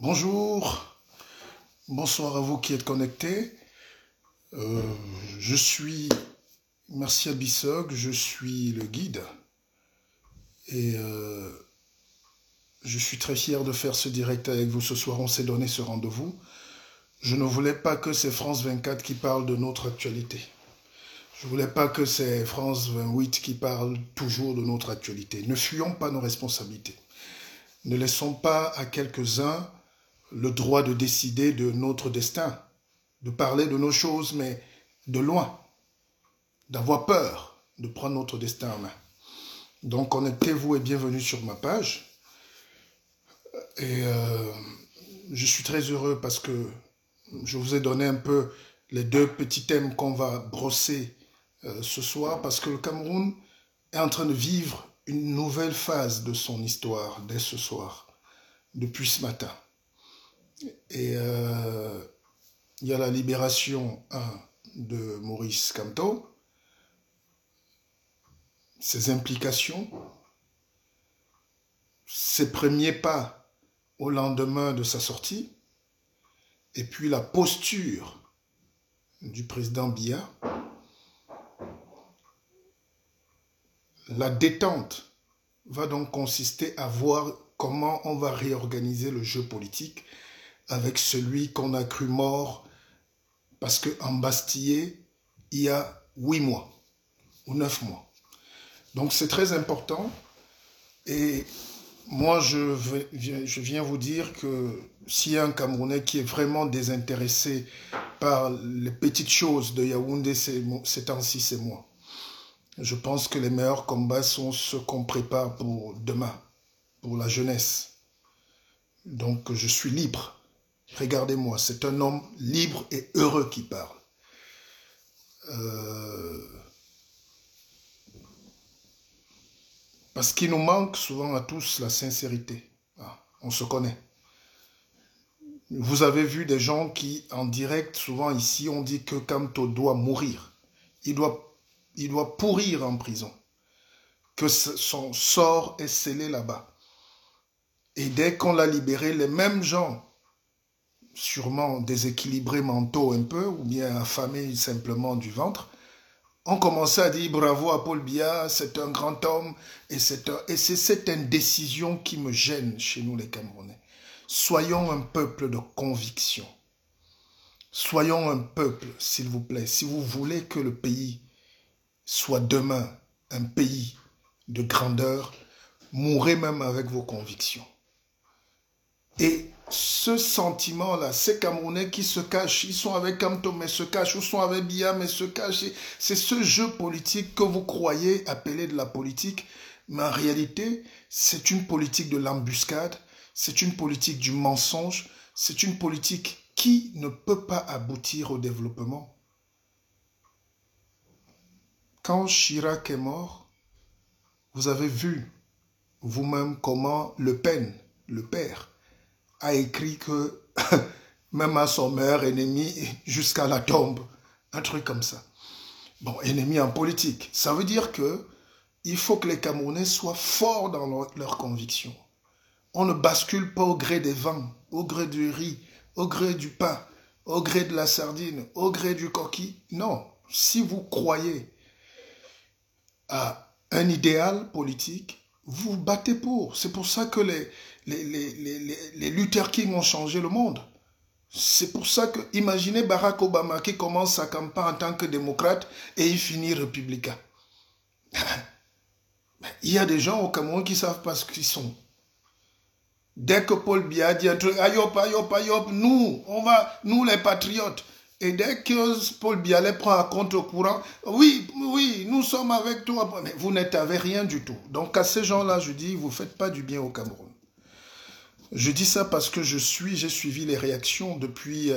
Bonjour, bonsoir à vous qui êtes connectés. Je suis Marcia Bissog, je suis le guide et je suis très fier de faire ce direct avec vous ce soir. On s'est donné ce rendez-vous. Je ne voulais pas que c'est France 24 qui parle de notre actualité. Je ne voulais pas que c'est France 28 qui parle toujours de notre actualité. Ne fuyons pas nos responsabilités. Ne laissons pas à quelques-uns le droit de décider de notre destin, de parler de nos choses, mais de loin, d'avoir peur de prendre notre destin en main. Donc connectez-vous et bienvenue sur ma page. Et je suis très heureux parce que je vous ai donné un peu les deux petits thèmes qu'on va brosser ce soir, parce que le Cameroun est en train de vivre une nouvelle phase de son histoire dès ce soir, depuis ce matin. Et il y a la libération de Maurice Kamto, ses implications, ses premiers pas au lendemain de sa sortie, et puis la posture du président Biya, la détente va donc consister à voir comment on va réorganiser le jeu politique avec celui qu'on a cru mort parce qu'embastillé il y a 8 mois ou 9 mois. Donc c'est très important et moi je viens vous dire que s'il y a un Camerounais qui est vraiment désintéressé par les petites choses de Yaoundé ces temps-ci, c'est moi. Je pense que les meilleurs combats sont ceux qu'on prépare pour demain, pour la jeunesse. Donc je suis libre. Regardez-moi, c'est un homme libre et heureux qui parle. Parce qu'il nous manque souvent à tous la sincérité. On se connaît. Vous avez vu des gens qui, en direct, souvent ici, on dit que Kamto doit mourir. Il doit pourrir en prison. Que son sort est scellé là-bas. Et dès qu'on l'a libéré, les mêmes gens, sûrement déséquilibrés mentaux un peu, ou bien affamés simplement du ventre, ont commencé à dire bravo à Paul Biya, c'est un grand homme, et c'est cette indécision qui me gêne chez nous les Camerounais. Soyons un peuple de conviction. Soyons un peuple, s'il vous plaît, si vous voulez que le pays soit demain un pays de grandeur, mourrez même avec vos convictions. Et ce sentiment-là, ces Camerounais qui se cachent, ils sont avec Kamto mais se cachent, ou sont avec Biya mais se cachent, c'est ce jeu politique que vous croyez appeler de la politique, mais en réalité, c'est une politique de l'embuscade, c'est une politique du mensonge, c'est une politique qui ne peut pas aboutir au développement. Quand Chirac est mort, vous avez vu vous-même comment Le Pen, le père, a écrit que même à son meilleur ennemi, jusqu'à la tombe, un truc comme ça. Bon, ennemi en politique. Ça veut dire que il faut que les Camerounais soient forts dans leurs convictions. On ne bascule pas au gré des vents, au gré du riz, au gré du pain, au gré de la sardine, au gré du coquille. Non, si vous croyez à un idéal politique, vous vous battez pour. C'est pour ça que les Luther King ont changé le monde. C'est pour ça que, imaginez Barack Obama qui commence sa campagne en tant que démocrate et il finit républicain. Il y a des gens au Cameroun qui ne savent pas ce qu'ils sont. Dès que Paul Biya dit un truc, ayop, ayop, ayop, nous les patriotes. Et dès que Paul Biya les prend à contre-courant, oui, nous sommes avec toi. Mais vous n'êtes avec rien du tout. Donc à ces gens-là, je dis, vous ne faites pas du bien au Cameroun. Je dis ça parce que j'ai suivi les réactions depuis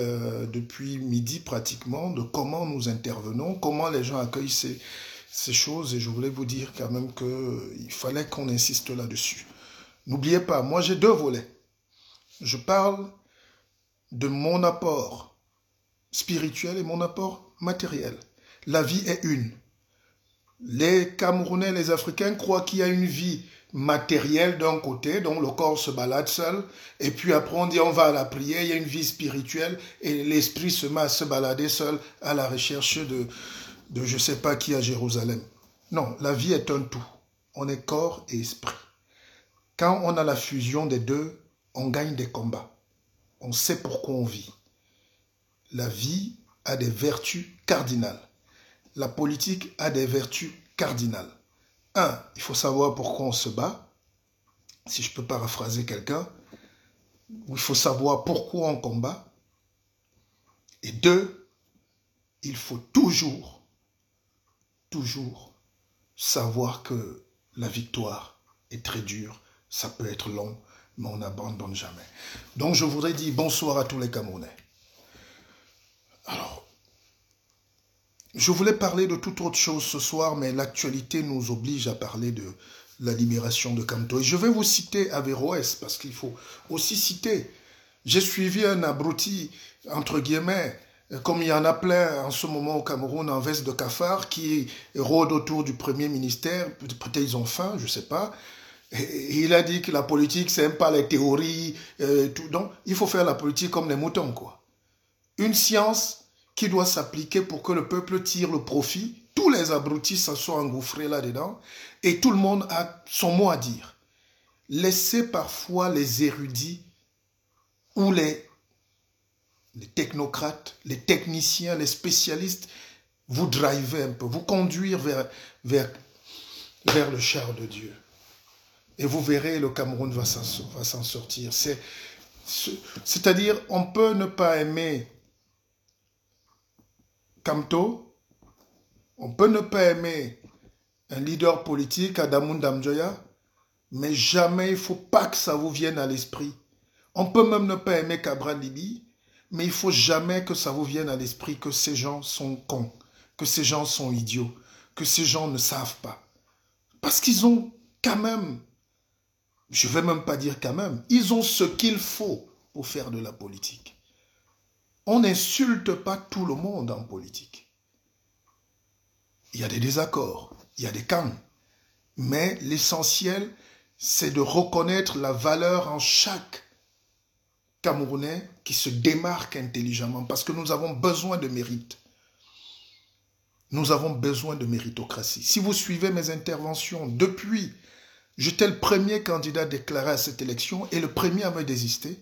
midi pratiquement, de comment nous intervenons, comment les gens accueillent ces choses. Et je voulais vous dire quand même qu'il fallait qu'on insiste là-dessus. N'oubliez pas, moi j'ai deux volets. Je parle de mon apport spirituel et mon apport matériel. La vie est une. Les Camerounais, les Africains croient qu'il y a une vie matérielle d'un côté, donc le corps se balade seul, et puis après on dit on va à la prière, il y a une vie spirituelle, et l'esprit se met à se balader seul à la recherche de je ne sais pas qui à Jérusalem. Non, la vie est un tout. On est corps et esprit. Quand on a la fusion des deux, on gagne des combats. On sait pourquoi on vit. La vie a des vertus cardinales. La politique a des vertus cardinales. Un, il faut savoir pourquoi on se bat. Si je peux paraphraser quelqu'un, il faut savoir pourquoi on combat. Et deux, il faut toujours savoir que la victoire est très dure. Ça peut être long, mais on n'abandonne jamais. Donc je voudrais dire bonsoir à tous les Camerounais. Alors, je voulais parler de toute autre chose ce soir, mais l'actualité nous oblige à parler de la libération de Kamto. Et je vais vous citer Averroès, parce qu'il faut aussi citer. J'ai suivi un abruti, entre guillemets, comme il y en a plein en ce moment au Cameroun, en veste de cafard, qui rôdent autour du premier ministère. Peut-être ils ont faim, je ne sais pas. Et il a dit que la politique, c'est même pas les théories, tout. Donc, il faut faire la politique comme les moutons, quoi. Une science qui doit s'appliquer pour que le peuple tire le profit. Tous les abrutis se sont engouffrés là-dedans et tout le monde a son mot à dire. Laissez parfois les érudits ou les technocrates, les techniciens, les spécialistes vous driver un peu, vous conduire vers le char de Dieu. Et vous verrez, le Cameroun va s'en sortir. C'est-à-dire, on peut ne pas aimer Kamto, on peut ne pas aimer un leader politique, Adamoun Damjoya, mais jamais il ne faut pas que ça vous vienne à l'esprit. On peut même ne pas aimer Cabral Libi, mais il ne faut jamais que ça vous vienne à l'esprit que ces gens sont cons, que ces gens sont idiots, que ces gens ne savent pas. Parce qu'ils ont quand même, je ne vais même pas dire quand même, ils ont ce qu'il faut pour faire de la politique. On n'insulte pas tout le monde en politique. Il y a des désaccords, il y a des camps. Mais l'essentiel, c'est de reconnaître la valeur en chaque Camerounais qui se démarque intelligemment. Parce que nous avons besoin de mérite. Nous avons besoin de méritocratie. Si vous suivez mes interventions depuis, j'étais le premier candidat déclaré à cette élection et le premier à me désister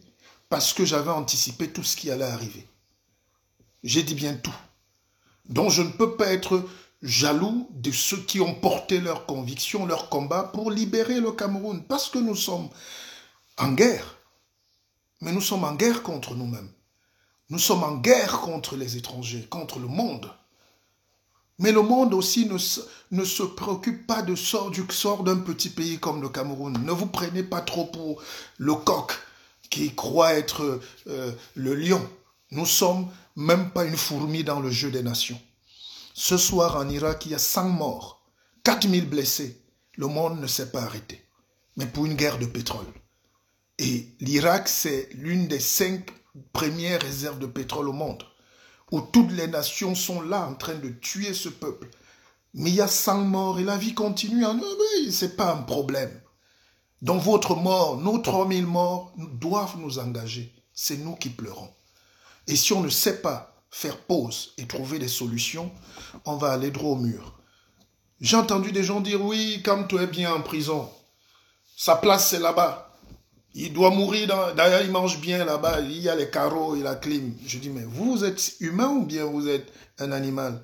parce que j'avais anticipé tout ce qui allait arriver. J'ai dit bien tout. Donc je ne peux pas être jaloux de ceux qui ont porté leurs convictions, leur combat pour libérer le Cameroun. Parce que nous sommes en guerre. Mais nous sommes en guerre contre nous-mêmes. Nous sommes en guerre contre les étrangers, contre le monde. Mais le monde aussi ne se préoccupe pas du sort d'un petit pays comme le Cameroun. Ne vous prenez pas trop pour le coq qui croit être le lion. Nous ne sommes même pas une fourmi dans le jeu des nations. Ce soir en Irak, il y a 100 morts, 4000 blessés. Le monde ne s'est pas arrêté. Mais pour une guerre de pétrole. Et l'Irak, c'est l'une des 5 premières réserves de pétrole au monde. Où toutes les nations sont là en train de tuer ce peuple. Mais il y a 100 morts et la vie continue. Ce n'est pas un problème. Donc votre mort, nos 3000 morts doivent nous engager. C'est nous qui pleurons. Et si on ne sait pas faire pause et trouver des solutions, on va aller droit au mur. J'ai entendu des gens dire, oui, Kamto est bien en prison. Sa place, c'est là-bas. Il doit mourir, d'ailleurs il mange bien là-bas, il y a les carreaux et la clim. Je dis, mais vous êtes humain ou bien vous êtes un animal?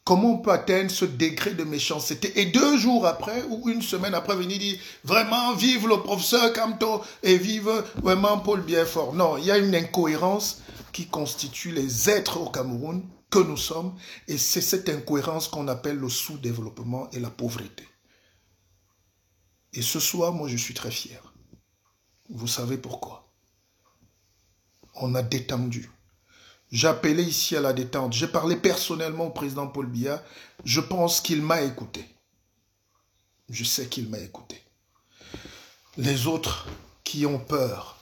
Comment on peut atteindre ce degré de méchanceté? Et 2 jours après, ou une semaine après, venir dire, vraiment, vive le professeur Kamto et vive vraiment Paul Bienfort. Non, il y a une incohérence qui constitue les êtres au Cameroun que nous sommes, et c'est cette incohérence qu'on appelle le sous-développement et la pauvreté. Et ce soir, moi, je suis très fier. Vous savez pourquoi? On a détendu. J'ai appelé ici à la détente. J'ai parlé personnellement au président Paul Biya. Je pense qu'il m'a écouté. Je sais qu'il m'a écouté. Les autres qui ont peur,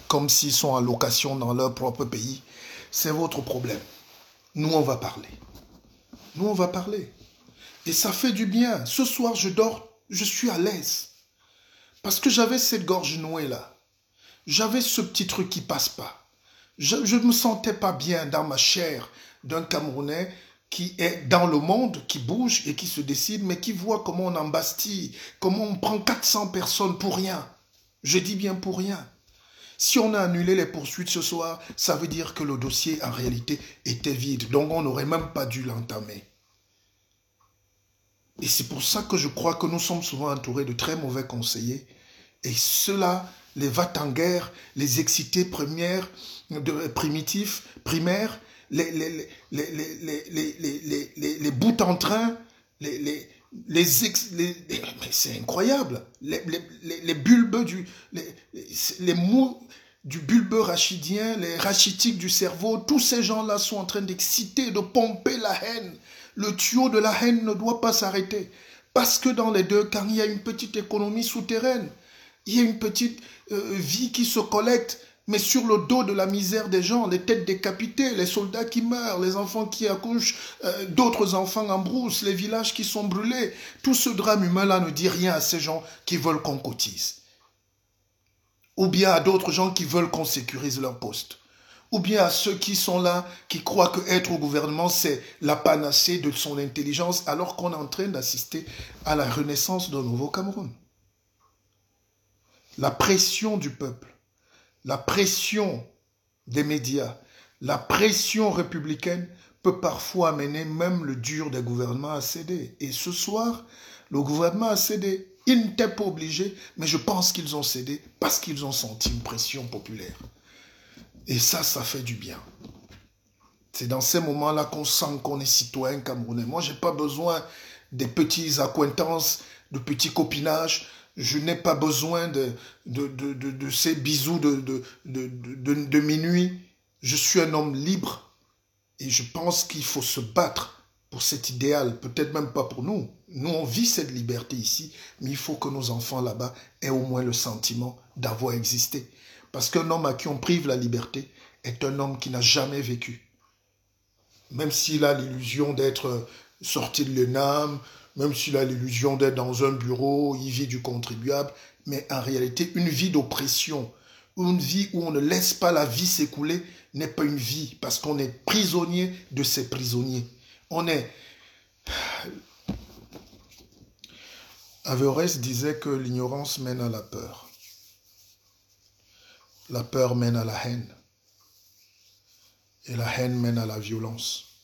comme s'ils sont en location dans leur propre pays, c'est votre problème. Nous, on va parler. Nous, on va parler. Et ça fait du bien. Ce soir, je dors je suis à l'aise. Parce que j'avais cette gorge nouée là. J'avais ce petit truc qui passe pas. Je ne me sentais pas bien dans ma chair d'un Camerounais qui est dans le monde, qui bouge et qui se décide, mais qui voit comment on embastille, comment on prend 400 personnes pour rien. Je dis bien pour rien. Si on a annulé les poursuites ce soir, ça veut dire que le dossier en réalité était vide. Donc on n'aurait même pas dû l'entamer. Et c'est pour ça que je crois que nous sommes souvent entourés de très mauvais conseillers. Et ceux-là, les va-t-en-guerre, les excités primitifs, primaires, les bouts en train, mais c'est incroyable. Les bulbes les mous du bulbe rachidien, les rachitiques du cerveau, tous ces gens-là sont en train d'exciter, de pomper la haine. Le tuyau de la haine ne doit pas s'arrêter. Parce que dans les deux camps, il y a une petite économie souterraine. Il y a une petite vie qui se collecte, mais sur le dos de la misère des gens, les têtes décapitées, les soldats qui meurent, les enfants qui accouchent, d'autres enfants en brousse, les villages qui sont brûlés. Tout ce drame humain-là ne dit rien à ces gens qui veulent qu'on cotise. Ou bien à d'autres gens qui veulent qu'on sécurise leur poste. Ou bien à ceux qui sont là, qui croient qu'être au gouvernement, c'est la panacée de son intelligence, alors qu'on est en train d'assister à la renaissance d'un nouveau Cameroun. La pression du peuple, la pression des médias, la pression républicaine peut parfois amener même le dur des gouvernements à céder. Et ce soir, le gouvernement a cédé. Ils n'étaient pas obligés, mais je pense qu'ils ont cédé parce qu'ils ont senti une pression populaire. Et ça fait du bien. C'est dans ces moments-là qu'on sent qu'on est citoyen camerounais. Moi, je n'ai pas besoin des petites accointances, de petits copinages. Je n'ai pas besoin de ces bisous de minuit. Je suis un homme libre et je pense qu'il faut se battre pour cet idéal, peut-être même pas pour nous. Nous, on vit cette liberté ici, mais il faut que nos enfants là-bas aient au moins le sentiment d'avoir existé. Parce qu'un homme à qui on prive la liberté est un homme qui n'a jamais vécu. Même s'il a l'illusion d'être sorti de l'ENAM, même s'il a l'illusion d'être dans un bureau, il vit du contribuable, mais en réalité, une vie d'oppression, une vie où on ne laisse pas la vie s'écouler, n'est pas une vie, parce qu'on est prisonnier de ces prisonniers. On est... Averroès disait que l'ignorance mène à la peur. La peur mène à la haine. Et la haine mène à la violence.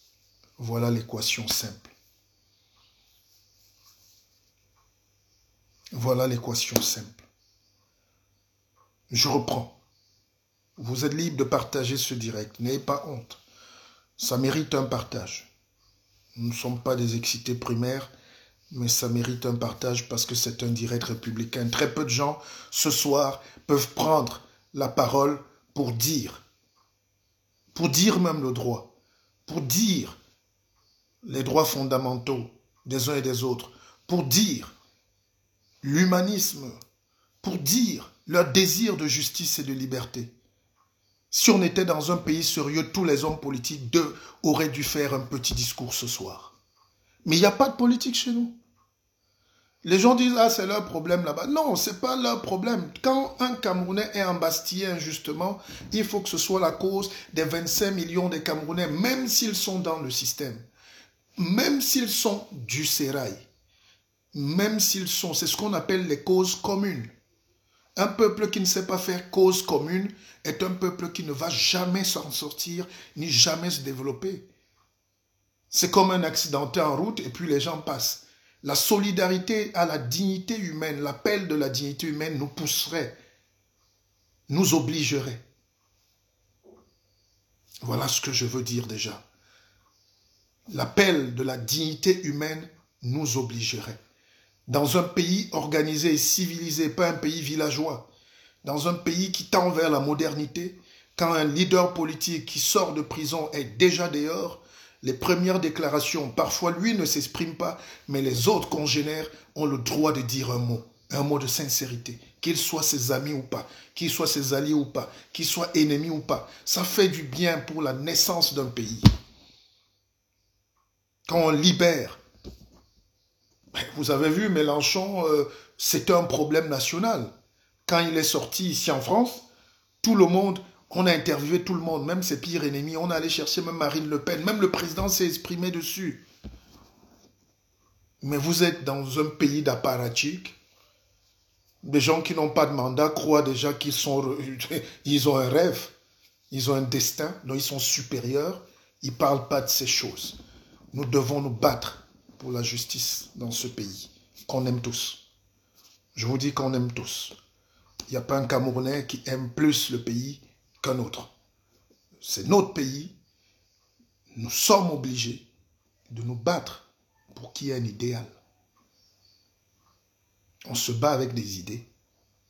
Voilà l'équation simple. Voilà l'équation simple. Je reprends. Vous êtes libre de partager ce direct. N'ayez pas honte. Ça mérite un partage. Nous ne sommes pas des excités primaires, mais ça mérite un partage parce que c'est un direct républicain. Très peu de gens, ce soir, peuvent prendre la parole pour dire même le droit, pour dire les droits fondamentaux des uns et des autres, pour dire l'humanisme, pour dire leur désir de justice et de liberté. Si on était dans un pays sérieux, tous les hommes politiques auraient dû faire un petit discours ce soir. Mais il n'y a pas de politique chez nous. Les gens disent, ah, c'est leur problème là-bas. Non, ce n'est pas leur problème. Quand un Camerounais est embastillé injustement, il faut que ce soit la cause des 25 millions de Camerounais, même s'ils sont dans le système, même s'ils sont du sérail, même s'ils sont, c'est ce qu'on appelle les causes communes. Un peuple qui ne sait pas faire cause commune est un peuple qui ne va jamais s'en sortir, ni jamais se développer. C'est comme un accidenté en route et puis les gens passent. La solidarité à la dignité humaine, l'appel de la dignité humaine nous pousserait, nous obligerait. Voilà ce que je veux dire déjà. L'appel de la dignité humaine nous obligerait. Dans un pays organisé et civilisé, pas un pays villageois, dans un pays qui tend vers la modernité, quand un leader politique qui sort de prison est déjà dehors, les premières déclarations, parfois lui ne s'exprime pas, mais les autres congénères ont le droit de dire un mot de sincérité, qu'ils soient ses amis ou pas, qu'ils soient ses alliés ou pas, qu'ils soient ennemis ou pas. Ça fait du bien pour la naissance d'un pays. Quand on libère Vous avez vu, Mélenchon, c'était un problème national. Quand il est sorti ici en France, tout le monde, on a interviewé tout le monde, même ses pires ennemis. On est allé chercher même Marine Le Pen. Même le président s'est exprimé dessus. Mais vous êtes dans un pays d'apparatchiks. Des gens qui n'ont pas de mandat croient déjà ils ont un rêve. Ils ont un destin, donc ils sont supérieurs. Ils ne parlent pas de ces choses. Nous devons nous battre pour la justice dans ce pays, qu'on aime tous. Je vous dis qu'on aime tous. Il n'y a pas un Camerounais qui aime plus le pays qu'un autre. C'est notre pays. Nous sommes obligés de nous battre pour qu'il y ait un idéal. On se bat avec des idées.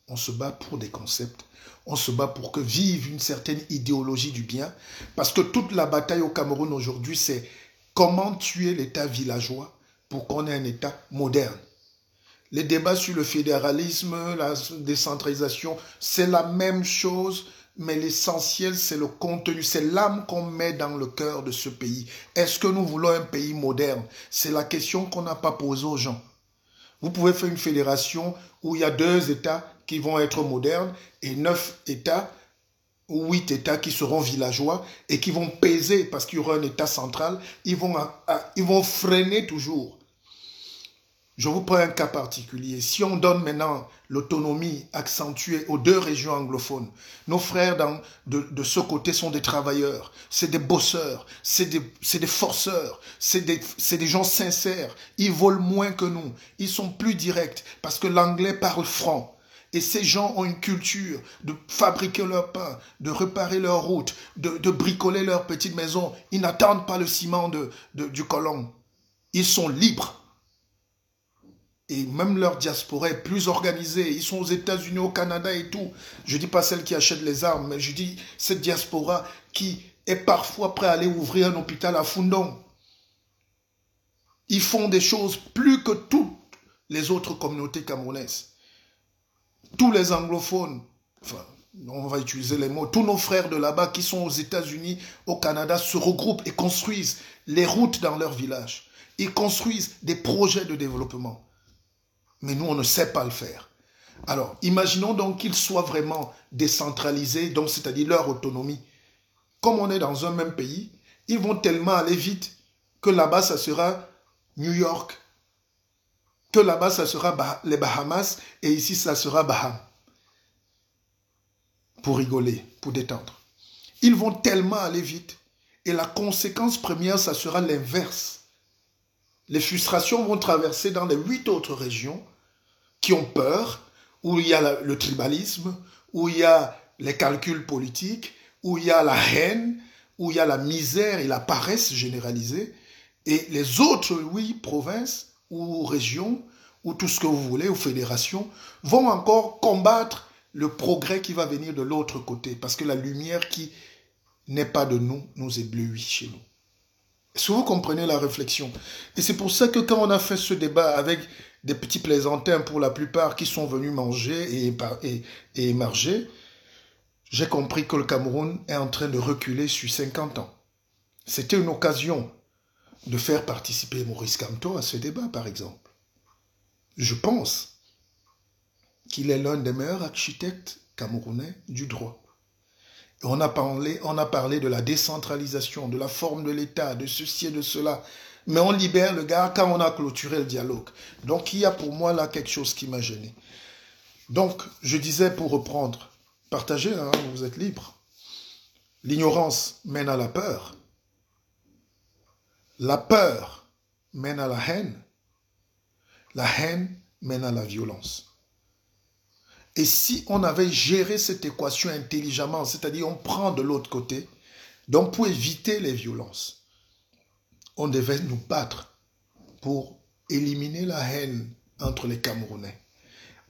On se bat pour des concepts. On se bat pour que vive une certaine idéologie du bien. Parce que toute la bataille au Cameroun aujourd'hui, c'est comment tuer l'État villageois pour qu'on ait un État moderne. Les débats sur le fédéralisme, la décentralisation, c'est la même chose, mais l'essentiel, c'est le contenu, c'est l'âme qu'on met dans le cœur de ce pays. Est-ce que nous voulons un pays moderne? C'est la question qu'on n'a pas posée aux gens. Vous pouvez faire une fédération où il y a 2 États qui vont être modernes et 9 États ou 8 États qui seront villageois et qui vont peser parce qu'il y aura un État central. Ils vont freiner toujours. Je vous prends un cas particulier. Si on donne maintenant l'autonomie accentuée aux 2 régions anglophones, nos frères de ce côté sont des travailleurs, c'est des bosseurs, c'est des forceurs, c'est des gens sincères. Ils volent moins que nous. Ils sont plus directs parce que l'anglais parle franc. Et ces gens ont une culture de fabriquer leur pain, de réparer leur route, de bricoler leur petite maison. Ils n'attendent pas le ciment du colon. Ils sont libres. Et même leur diaspora est plus organisée. Ils sont aux États-Unis, au Canada et tout. Je ne dis pas celle qui achète les armes, mais je dis cette diaspora qui est parfois prête à aller ouvrir un hôpital à Fundong. Ils font des choses plus que toutes les autres communautés camerounaises. Tous les anglophones, enfin, on va utiliser les mots, tous nos frères de là-bas qui sont aux États-Unis, au Canada, se regroupent et construisent les routes dans leur village. Ils construisent des projets de développement. Mais nous, on ne sait pas le faire. Alors, imaginons donc qu'ils soient vraiment décentralisés, donc c'est-à-dire leur autonomie. Comme on est dans un même pays, ils vont tellement aller vite que là-bas, ça sera New York, que là-bas, ça sera les Bahamas, et ici, ça sera Bahamas. Pour rigoler, pour détendre. Ils vont tellement aller vite, et la conséquence première, ça sera l'inverse. Les frustrations vont traverser dans les 8 autres régions qui ont peur, où il y a le tribalisme, où il y a les calculs politiques, où il y a la haine, où il y a la misère et la paresse généralisée. Et les autres 8 provinces ou régions, ou tout ce que vous voulez, ou fédérations, vont encore combattre le progrès qui va venir de l'autre côté. Parce que la lumière qui n'est pas de nous, nous éblouit chez nous. Est-ce que vous comprenez la réflexion? Et c'est pour ça que quand on a fait ce débat avec des petits plaisantins pour la plupart qui sont venus manger et émarger, j'ai compris que le Cameroun est en train de reculer sur 50 ans. C'était une occasion de faire participer Maurice Kamto à ce débat, par exemple. Je pense qu'il est l'un des meilleurs architectes camerounais du droit. Et on a parlé de la décentralisation, de la forme de l'État, de ceci et de cela. Mais on libère le gars quand on a clôturé le dialogue. Donc il y a pour moi là quelque chose qui m'a gêné. Donc je disais pour reprendre, partagez, hein, vous êtes libre. L'ignorance mène à la peur. La peur mène à la haine. La haine mène à la violence. Et si on avait géré cette équation intelligemment, c'est-à-dire on prend de l'autre côté, donc pour éviter les violences, on devait nous battre pour éliminer la haine entre les Camerounais.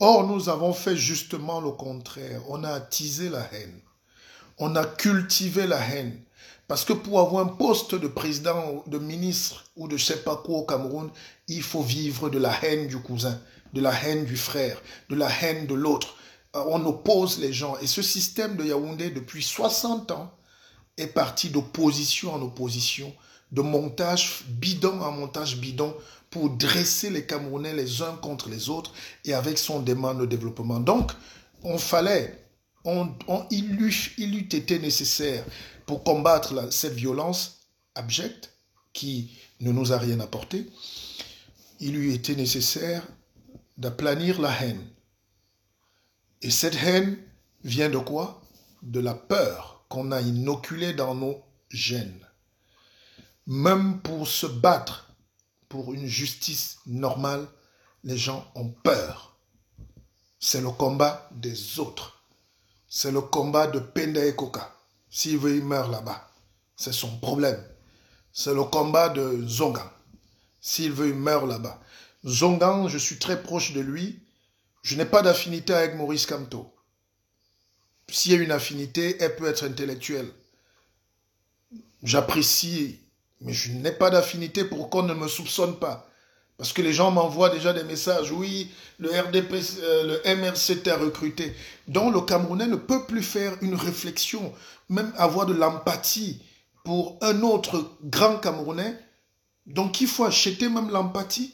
Or, nous avons fait justement le contraire. On a attisé la haine. On a cultivé la haine. Parce que pour avoir un poste de président, de ministre ou de je ne sais pas quoi au Cameroun, il faut vivre de la haine du cousin, de la haine du frère, de la haine de l'autre. On oppose les gens. Et ce système de Yaoundé, depuis 60 ans, est parti d'opposition en opposition, de montage bidon en montage bidon, pour dresser les Camerounais les uns contre les autres et avec son demande de développement. Donc, il eût été nécessaire pour combattre cette violence abjecte qui ne nous a rien apporté, il eût été nécessaire d'aplanir la haine. Et cette haine vient de quoi? De la peur qu'on a inoculée dans nos gènes. Même pour se battre pour une justice normale, les gens ont peur. C'est le combat des autres. C'est le combat de Penda et Koka. S'il veut, il meurt là-bas. C'est son problème. C'est le combat de Zongan. S'il veut, il meurt là-bas. Zongan, je suis très proche de lui. Je n'ai pas d'affinité avec Maurice Kamto. S'il y a une affinité, elle peut être intellectuelle. J'apprécie, mais je n'ai pas d'affinité pour qu'on ne me soupçonne pas. Parce que les gens m'envoient déjà des messages. Oui, le MRC t'a recruté. Donc le Camerounais ne peut plus faire une réflexion, même avoir de l'empathie pour un autre grand Camerounais. Donc il faut acheter même l'empathie.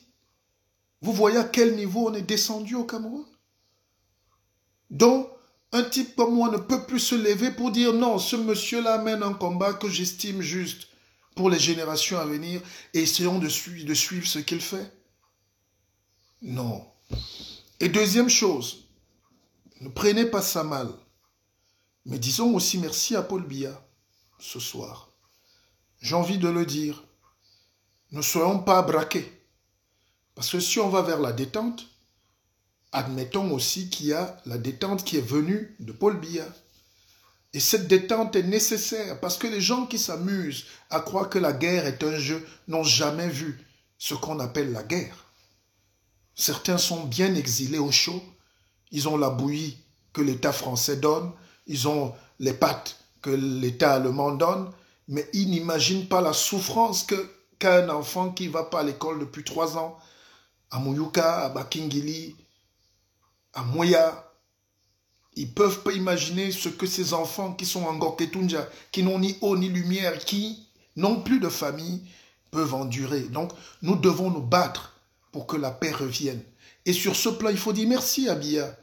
Vous voyez à quel niveau on est descendu au Cameroun? Donc, un type comme moi ne peut plus se lever pour dire non, ce monsieur-là mène un combat que j'estime juste pour les générations à venir et essayons de suivre ce qu'il fait. Non. Et deuxième chose, ne prenez pas ça mal, mais disons aussi merci à Paul Biya ce soir. J'ai envie de le dire, ne soyons pas braqués. Parce que si on va vers la détente, admettons aussi qu'il y a la détente qui est venue de Paul Biya. Et cette détente est nécessaire parce que les gens qui s'amusent à croire que la guerre est un jeu n'ont jamais vu ce qu'on appelle la guerre. Certains sont bien exilés au chaud. Ils ont la bouillie que l'État français donne. Ils ont les pâtes que l'État allemand donne. Mais ils n'imaginent pas la souffrance qu'un enfant qui ne va pas à l'école depuis 3 ans, à Mouyouka, à Bakingili, à Moya, ils ne peuvent pas imaginer ce que ces enfants qui sont en Gorketunja, qui n'ont ni eau ni lumière, qui n'ont plus de famille, peuvent endurer. Donc, nous devons nous battre pour que la paix revienne. Et sur ce plan, il faut dire merci à Biya.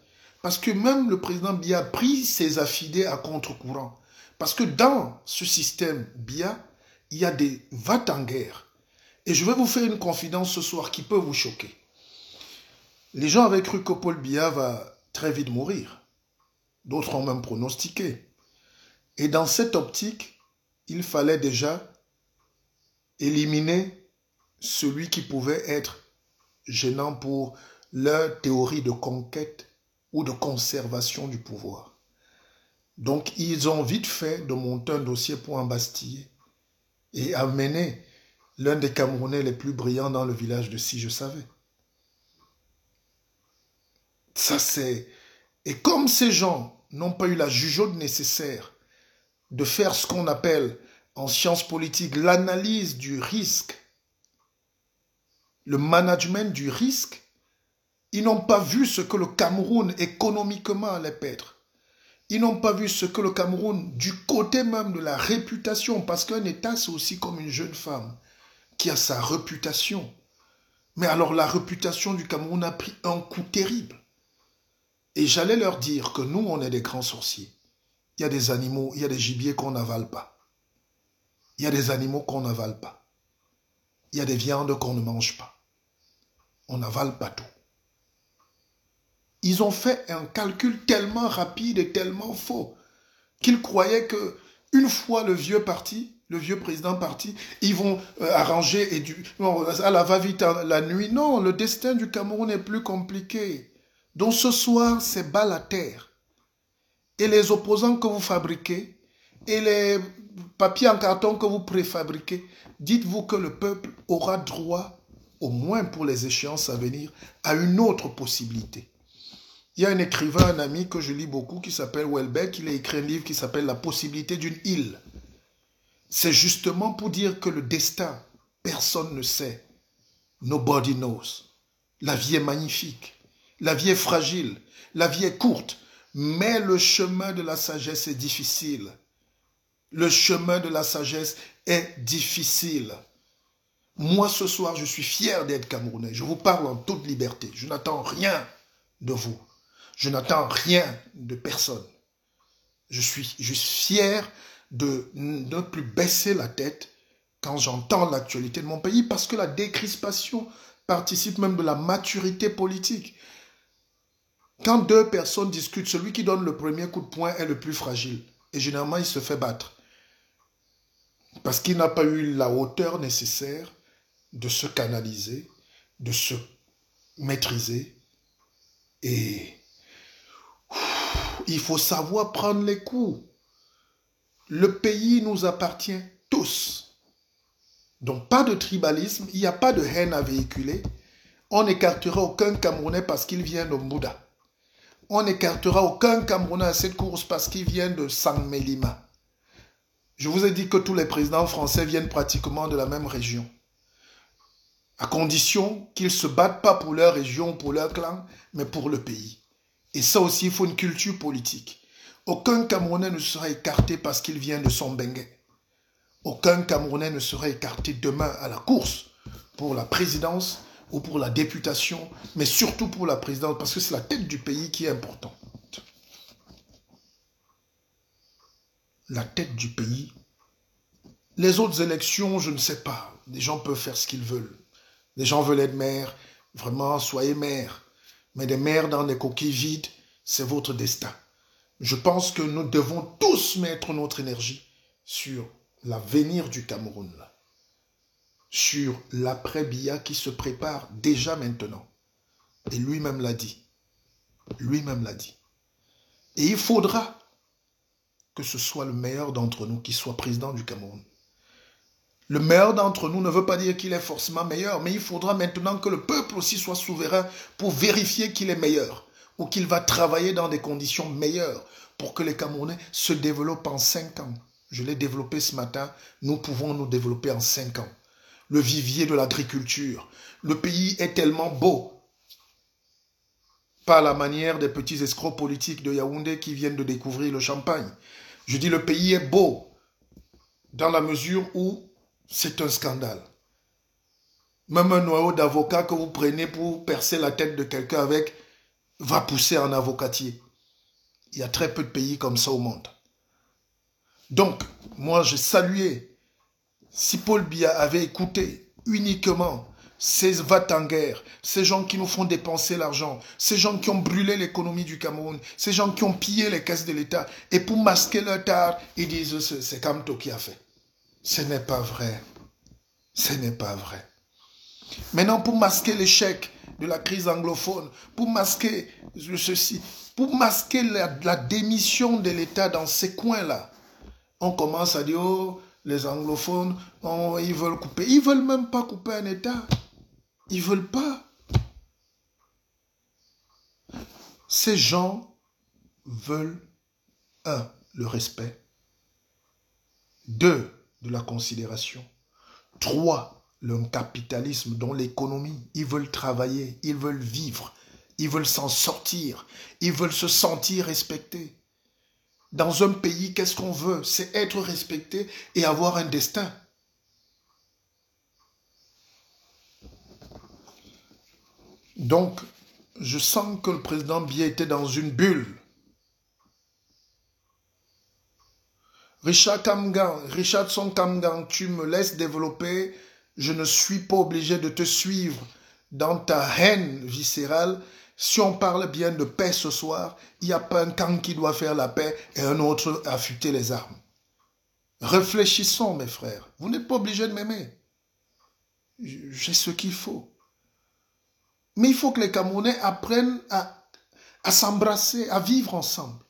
Parce que même le président Biya a pris ses affidés à contre-courant. Parce que dans ce système Biya, il y a des va-t-en-guerre. Et je vais vous faire une confidence ce soir qui peut vous choquer. Les gens avaient cru que Paul Biya va très vite mourir. D'autres ont même pronostiqué. Et dans cette optique, il fallait déjà éliminer celui qui pouvait être gênant pour leur théorie de conquête ou de conservation du pouvoir. Donc, ils ont vite fait de monter un dossier pour embastiller et amener l'un des Camerounais les plus brillants dans le village de Si Je Savais. Ça, c'est... Et comme ces gens n'ont pas eu la jugeote nécessaire de faire ce qu'on appelle en sciences politiques l'analyse du risque, le management du risque, ils n'ont pas vu ce que le Cameroun économiquement allait perdre. Ils n'ont pas vu ce que le Cameroun, du côté même de la réputation, parce qu'un État, c'est aussi comme une jeune femme qui a sa réputation. Mais alors la réputation du Cameroun a pris un coup terrible. Et j'allais leur dire que nous, on est des grands sorciers. Il y a des animaux, il y a des gibiers qu'on n'avale pas. Il y a des animaux qu'on n'avale pas. Il y a des viandes qu'on ne mange pas. On n'avale pas tout. Ils ont fait un calcul tellement rapide et tellement faux qu'ils croyaient que une fois le vieux président parti, ils vont arranger et à la va-vite la nuit. Non, le destin du Cameroun est plus compliqué. Donc ce soir, c'est bas la terre. Et les opposants que vous fabriquez, et les papiers en carton que vous préfabriquez, dites-vous que le peuple aura droit, au moins pour les échéances à venir, à une autre possibilité. Il y a un écrivain, un ami que je lis beaucoup, qui s'appelle Welbeck. Il a écrit un livre qui s'appelle La possibilité d'une île. C'est justement pour dire que le destin, personne ne sait. Nobody knows. La vie est magnifique. La vie est fragile. La vie est courte. Mais le chemin de la sagesse est difficile. Le chemin de la sagesse est difficile. Moi, ce soir, je suis fier d'être Camerounais. Je vous parle en toute liberté. Je n'attends rien de vous. Je n'attends rien de personne. Je suis fier de ne plus baisser la tête quand j'entends l'actualité de mon pays, parce que la décrispation participe même de la maturité politique. Quand deux personnes discutent, celui qui donne le premier coup de poing est le plus fragile. Et généralement, il se fait battre. Parce qu'il n'a pas eu la hauteur nécessaire de se canaliser, de se maîtriser. Et il faut savoir prendre les coups. Le pays nous appartient tous. Donc pas de tribalisme, il n'y a pas de haine à véhiculer. On n'écartera aucun Camerounais parce qu'il vient de Mbouda. On n'écartera aucun Camerounais à cette course parce qu'il vient de Sangmelima. Je vous ai dit que tous les présidents français viennent pratiquement de la même région. À condition qu'ils ne se battent pas pour leur région, pour leur clan, mais pour le pays. Et ça aussi, il faut une culture politique. Aucun Camerounais ne sera écarté parce qu'il vient de Sombengue. Aucun Camerounais ne sera écarté demain à la course pour la présidence ou pour la députation, mais surtout pour la présidence, parce que c'est la tête du pays qui est importante. La tête du pays. Les autres élections, je ne sais pas. Les gens peuvent faire ce qu'ils veulent. Les gens veulent être maires. Vraiment, soyez maires. Mais des maires dans des coquilles vides, c'est votre destin. Je pense que nous devons tous mettre notre énergie sur l'avenir du Cameroun, sur l'après-Biya qui se prépare déjà maintenant. Et lui-même l'a dit. Lui-même l'a dit. Et il faudra que ce soit le meilleur d'entre nous qui soit président du Cameroun. Le meilleur d'entre nous ne veut pas dire qu'il est forcément meilleur, mais il faudra maintenant que le peuple aussi soit souverain pour vérifier qu'il est meilleur ou qu'il va travailler dans des conditions meilleures pour que les Camerounais se développent en 5 ans. Je l'ai développé ce matin, nous pouvons nous développer en 5 ans. Le vivier de l'agriculture. Le pays est tellement beau. Pas la manière des petits escrocs politiques de Yaoundé qui viennent de découvrir le champagne. Je dis le pays est beau dans la mesure où c'est un scandale. Même un noyau d'avocat que vous prenez pour percer la tête de quelqu'un avec va pousser en avocatier. Il y a très peu de pays comme ça au monde. Donc, moi, j'ai salué. Si Paul Biya avait écouté uniquement ces va-t-en-guerre, ces gens qui nous font dépenser l'argent, ces gens qui ont brûlé l'économie du Cameroun, ces gens qui ont pillé les caisses de l'État, et pour masquer leur tard, ils disent c'est Kamto qui a fait. Ce n'est pas vrai. Ce n'est pas vrai. Maintenant, pour masquer l'échec de la crise anglophone, pour masquer ceci, pour masquer la démission de l'État dans ces coins-là, on commence à dire, oh, les anglophones, oh, ils veulent couper. Ils ne veulent même pas couper un État. Ils ne veulent pas. Ces gens veulent, 1, le respect, 2, de la considération, 3, le capitalisme, dont l'économie. Ils veulent travailler, ils veulent vivre, ils veulent s'en sortir, ils veulent se sentir respectés. Dans un pays, qu'est-ce qu'on veut? C'est être respecté et avoir un destin. Donc, je sens que le président Biya était dans une bulle. Richardson Kamgan, tu me laisses développer. Je ne suis pas obligé de te suivre dans ta haine viscérale. Si on parle bien de paix ce soir, il n'y a pas un camp qui doit faire la paix et un autre affûter les armes. Réfléchissons, mes frères. Vous n'êtes pas obligés de m'aimer. J'ai ce qu'il faut. Mais il faut que les Camerounais apprennent à s'embrasser, à vivre ensemble.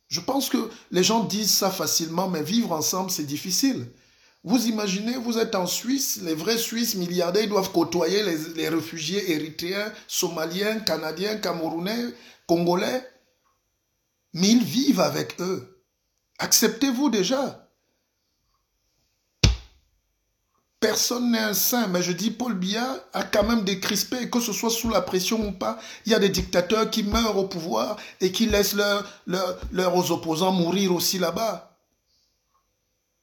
Je pense que les gens disent ça facilement, mais vivre ensemble, c'est difficile. Vous imaginez, vous êtes en Suisse, les vrais Suisses milliardaires, ils doivent côtoyer les réfugiés érythréens, somaliens, canadiens, camerounais, congolais. Mais ils vivent avec eux. Acceptez-vous déjà. Personne n'est un saint, mais je dis Paul Biya a quand même décrispé, que ce soit sous la pression ou pas. Il y a des dictateurs qui meurent au pouvoir et qui laissent leurs opposants mourir aussi là-bas.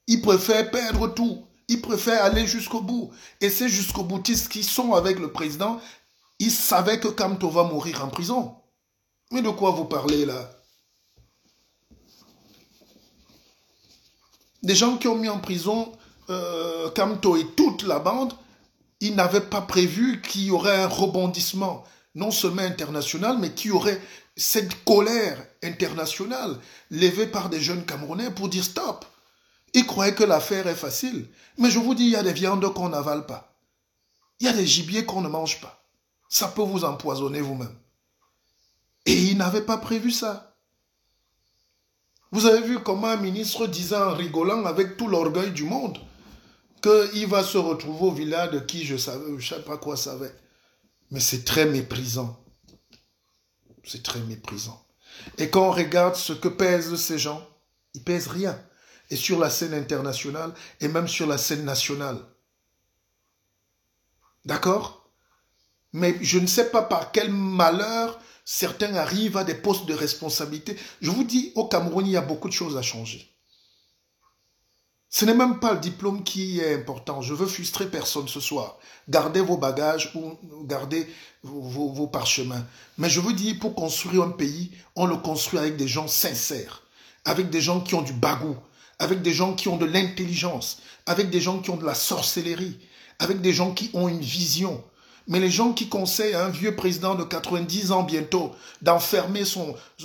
Ils préfèrent perdre tout Ils préfèrent aller jusqu'au bout. Et ces jusqu'au boutistes qui sont avec le président, ils savaient que Kamto va mourir en prison. Mais de quoi vous parlez là? Des gens qui ont mis en prison Kamto et toute la bande, ils n'avaient pas prévu qu'il y aurait un rebondissement, non seulement international, mais qu'il y aurait cette colère internationale levée par des jeunes Camerounais pour dire stop. Ils croyaient que l'affaire est facile. Mais je vous dis, il y a des viandes qu'on n'avale pas. Il y a des gibiers qu'on ne mange pas. Ça peut vous empoisonner vous-même. Et ils n'avaient pas prévu ça. Vous avez vu comment un ministre disait en rigolant avec tout l'orgueil du monde qu'il va se retrouver au village de qui je ne sais pas quoi savait. Mais c'est très méprisant. C'est très méprisant. Et quand on regarde ce que pèsent ces gens, ils pèsent rien. Et sur la scène internationale, et même sur la scène nationale. D'accord? Mais je ne sais pas par quel malheur certains arrivent à des postes de responsabilité. Je vous dis, au Cameroun, il y a beaucoup de choses à changer. Ce n'est même pas le diplôme qui est important. Je veux frustrer personne ce soir. Gardez vos bagages ou gardez vos parchemins. Mais je veux dire, pour construire un pays, on le construit avec des gens sincères, avec des gens qui ont du bagou, avec des gens qui ont de l'intelligence, avec des gens qui ont de la sorcellerie, avec des gens qui ont une vision. Mais les gens qui conseillent à un vieux président de 90 ans bientôt d'enfermer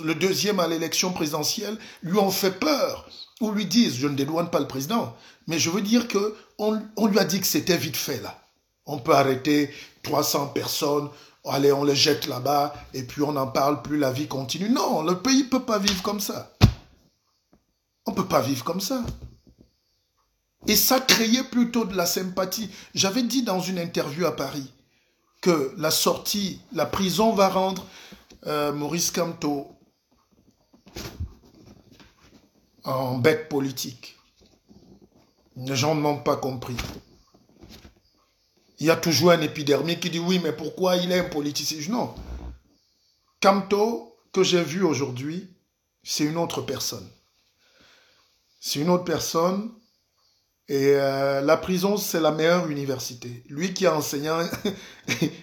le deuxième à l'élection présidentielle, lui ont fait peur. Ou lui disent, je ne dédouane pas le président, mais je veux dire qu'on lui a dit que c'était vite fait là. On peut arrêter 300 personnes, allez, on les jette là-bas, et puis on n'en parle plus, la vie continue. Non, le pays ne peut pas vivre comme ça. On ne peut pas vivre comme ça. Et ça créait plutôt de la sympathie. J'avais dit dans une interview à Paris que la prison va rendre Maurice Kamto en bête politique. Les gens n'ont pas compris. Il y a toujours un épidermique qui dit oui, mais pourquoi il est un politicien? Non. Kamto, que j'ai vu aujourd'hui, c'est une autre personne. C'est une autre personne. Et la prison, c'est la meilleure université. Lui qui est enseignant,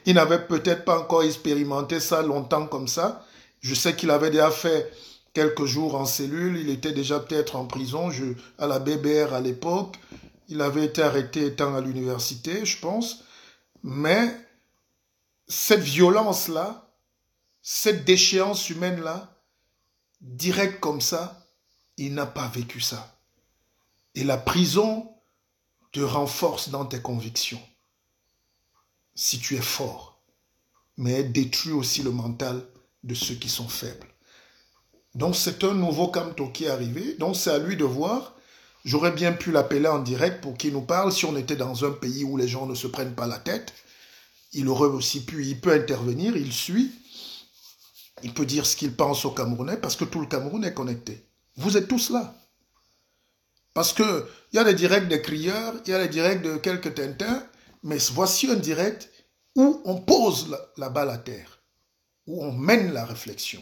il n'avait peut-être pas encore expérimenté ça longtemps comme ça. Je sais qu'il avait déjà fait quelques jours en cellule. Il était déjà peut-être en prison, à la BBR à l'époque. Il avait été arrêté étant à l'université, je pense. Mais cette violence-là, cette déchéance humaine-là, direct comme ça, il n'a pas vécu ça. Et la prison te renforce dans tes convictions. Si tu es fort. Mais elle détruit aussi le mental de ceux qui sont faibles. Donc c'est un nouveau Kamto qui est arrivé. Donc c'est à lui de voir. J'aurais bien pu l'appeler en direct pour qu'il nous parle. Si on était dans un pays où les gens ne se prennent pas la tête, il aurait aussi pu, il peut intervenir, il suit. Il peut dire ce qu'il pense aux Camerounais parce que tout le Cameroun est connecté. Vous êtes tous là. Parce qu'il y a des directs des crieurs, il y a des directs de quelques tintins, mais voici un direct où on pose la balle à terre, où on mène la réflexion.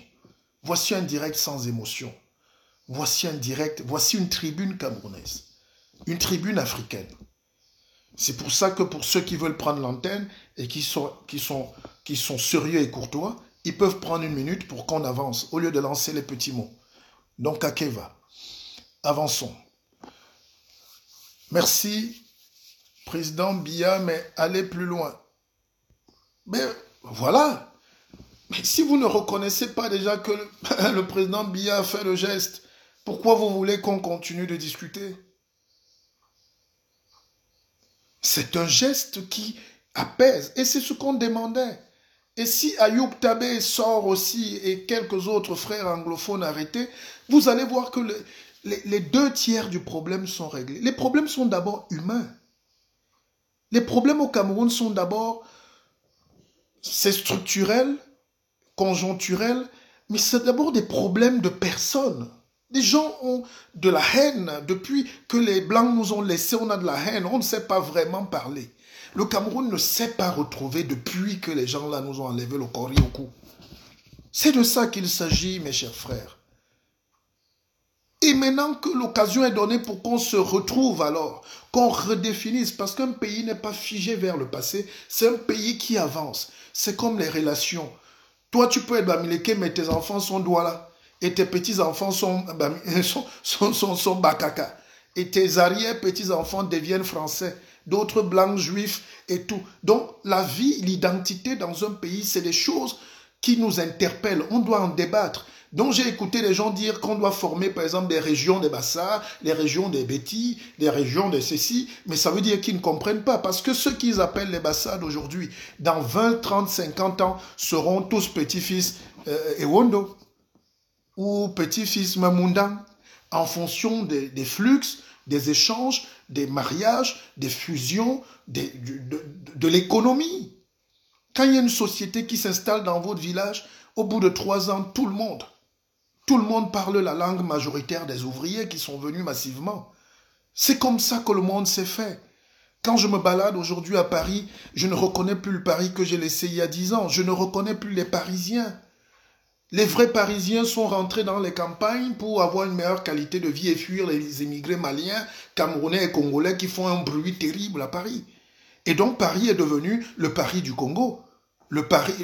Voici un direct sans émotion. Voici un direct, voici une tribune camerounaise, une tribune africaine. C'est pour ça que pour ceux qui veulent prendre l'antenne et qui sont sérieux et courtois, ils peuvent prendre une minute pour qu'on avance, au lieu de lancer les petits mots. Donc, Akeva, avançons. Merci, Président Biya, mais allez plus loin. Mais voilà. Mais si vous ne reconnaissez pas déjà que le Président Biya a fait le geste, pourquoi vous voulez qu'on continue de discuter? C'est un geste qui apaise. Et c'est ce qu'on demandait. Et si Ayoub Tabé sort aussi et quelques autres frères anglophones arrêtés, vous allez voir que les 2/3 du problème sont réglés. Les problèmes sont d'abord humains. Les problèmes au Cameroun sont d'abord, c'est structurel, conjoncturel, mais c'est d'abord des problèmes de personnes. Les gens ont de la haine. Depuis que les Blancs nous ont laissés, on a de la haine. On ne sait pas vraiment parler. Le Cameroun ne s'est pas retrouvé depuis que les gens là nous ont enlevé le cori au cou. C'est de ça qu'il s'agit, mes chers frères. Et maintenant que l'occasion est donnée pour qu'on se retrouve alors, qu'on redéfinisse, parce qu'un pays n'est pas figé vers le passé, c'est un pays qui avance. C'est comme les relations. Toi, tu peux être bamileke, mais tes enfants sont douala. Et tes petits-enfants sont bakaka. Et tes arrière-petits-enfants deviennent français. D'autres blancs, juifs et tout. Donc, la vie, l'identité dans un pays, c'est des choses qui nous interpellent. On doit en débattre. Donc j'ai écouté les gens dire qu'on doit former par exemple des régions des Bassa, les régions des Bétis, des régions de ceci, mais ça veut dire qu'ils ne comprennent pas, parce que ceux qu'ils appellent les Bassa d'aujourd'hui, dans 20, 30, 50 ans, seront tous petits-fils Ewondo ou petits-fils Mamundang, en fonction des flux, des échanges, des mariages, des fusions, de l'économie. Quand il y a une société qui s'installe dans votre village, au bout de 3 ans, tout le monde parle la langue majoritaire des ouvriers qui sont venus massivement. C'est comme ça que le monde s'est fait. Quand je me balade aujourd'hui à Paris, je ne reconnais plus le Paris que j'ai laissé il y a 10 ans. Je ne reconnais plus les Parisiens. Les vrais Parisiens sont rentrés dans les campagnes pour avoir une meilleure qualité de vie et fuir les immigrés maliens, camerounais et congolais qui font un bruit terrible à Paris. Et donc Paris est devenu le Paris du Congo.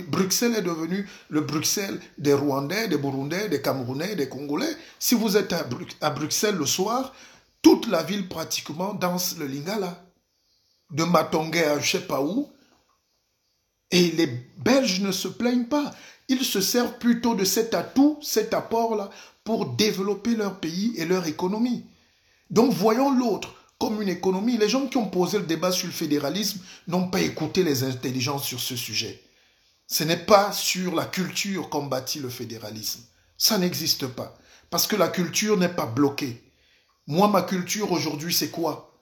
Bruxelles est devenu le Bruxelles des Rwandais, des Burundais, des Camerounais, des Congolais. Si vous êtes à Bruxelles le soir, toute la ville pratiquement danse le lingala. De Matongué à je ne sais pas où. Et les Belges ne se plaignent pas. Ils se servent plutôt de cet atout, cet apport-là, pour développer leur pays et leur économie. Donc voyons l'autre comme une économie. Les gens qui ont posé le débat sur le fédéralisme n'ont pas écouté les intelligences sur ce sujet. Ce n'est pas sur la culture qu'on bâtit le fédéralisme. Ça n'existe pas. Parce que la culture n'est pas bloquée. Moi, ma culture aujourd'hui, c'est quoi?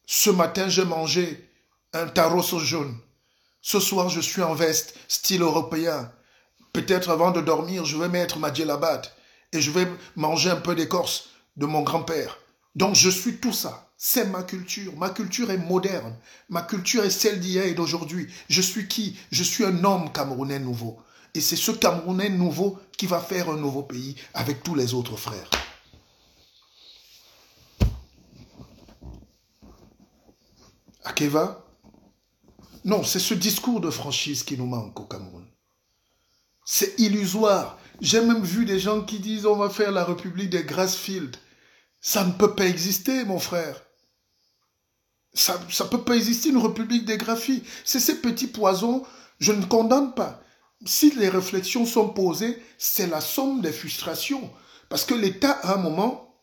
Ce matin, j'ai mangé un taros jaune. Ce soir, je suis en veste, style européen. Peut-être avant de dormir, je vais mettre ma djellabad et je vais manger un peu d'écorce de mon grand-père. Donc, je suis tout ça. C'est ma culture. Ma culture est moderne. Ma culture est celle d'hier et d'aujourd'hui. Je suis qui? Je suis un homme camerounais nouveau. Et c'est ce Camerounais nouveau qui va faire un nouveau pays avec tous les autres frères. Akeva? Non, c'est ce discours de franchise qui nous manque au Cameroun. C'est illusoire. J'ai même vu des gens qui disent on va faire la République des Grassfields. Ça ne peut pas exister, mon frère. Ça ne peut pas exister une République des Grassfields. C'est ces petits poisons, je ne condamne pas. Si les réflexions sont posées, c'est la somme des frustrations. Parce que l'État, à un moment,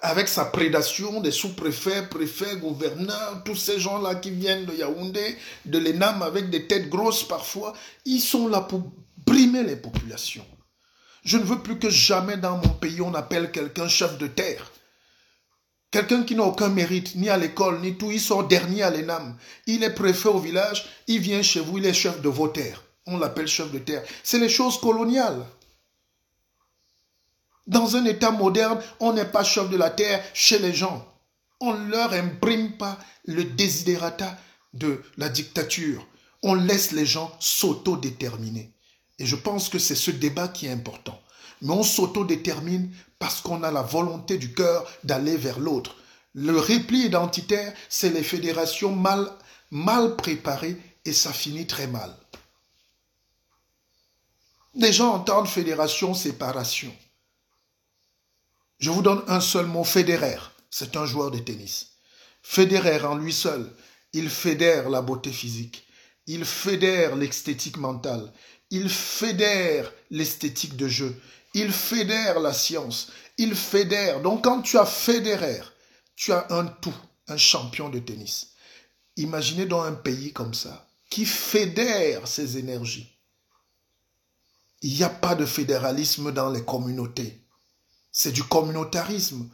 avec sa prédation des sous-préfets, préfets, gouverneurs, tous ces gens-là qui viennent de Yaoundé, de l'ENAM avec des têtes grosses parfois, ils sont là pour brimer les populations. Je ne veux plus que jamais dans mon pays on appelle quelqu'un chef de terre. Quelqu'un qui n'a aucun mérite, ni à l'école, ni tout, il sort dernier à l'ENAM. Il est préfet au village, il vient chez vous, il est chef de vos terres. On l'appelle chef de terre. C'est les choses coloniales. Dans un État moderne, on n'est pas chef de la terre chez les gens. On ne leur imprime pas le desiderata de la dictature. On laisse les gens s'autodéterminer. Et je pense que c'est ce débat qui est important. Mais on s'autodétermine parce qu'on a la volonté du cœur d'aller vers l'autre. Le repli identitaire, c'est les fédérations mal préparées et ça finit très mal. Les gens entendent fédération, séparation. Je vous donne un seul mot, Federer. C'est un joueur de tennis. Federer en lui seul, il fédère la beauté physique. Il fédère l'esthétique mentale. Il fédère l'esthétique de jeu. Il fédère la science. Il fédère. Donc quand tu as Federer, tu as un tout, un champion de tennis. Imaginez donc un pays comme ça, qui fédère ses énergies. Il n'y a pas de fédéralisme dans les communautés. C'est du communautarisme.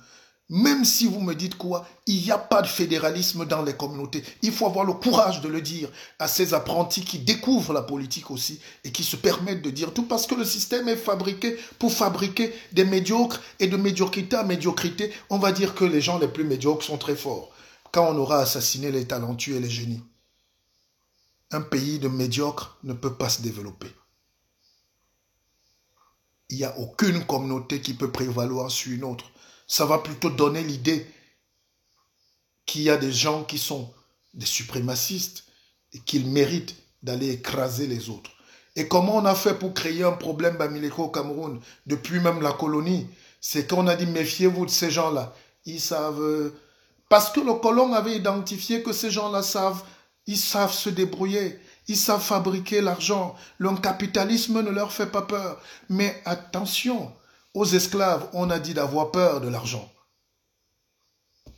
Même si vous me dites quoi, il n'y a pas de fédéralisme dans les communautés. Il faut avoir le courage de le dire à ces apprentis qui découvrent la politique aussi et qui se permettent de dire tout parce que le système est fabriqué pour fabriquer des médiocres et de médiocrité à médiocrité. On va dire que les gens les plus médiocres sont très forts quand on aura assassiné les talentueux et les génies. Un pays de médiocres ne peut pas se développer. il n'y a aucune communauté qui peut prévaloir sur une autre. Ça va plutôt donner l'idée qu'il y a des gens qui sont des suprémacistes et qu'ils méritent d'aller écraser les autres. Et comment on a fait pour créer un problème Bamileko au Cameroun, depuis même la colonie? C'est qu'on a dit méfiez-vous de ces gens-là. Ils savent... Parce que le colon avait identifié que ces gens-là ils savent se débrouiller. Ils savent fabriquer l'argent. Le capitalisme ne leur fait pas peur. Mais attention, aux esclaves, on a dit d'avoir peur de l'argent.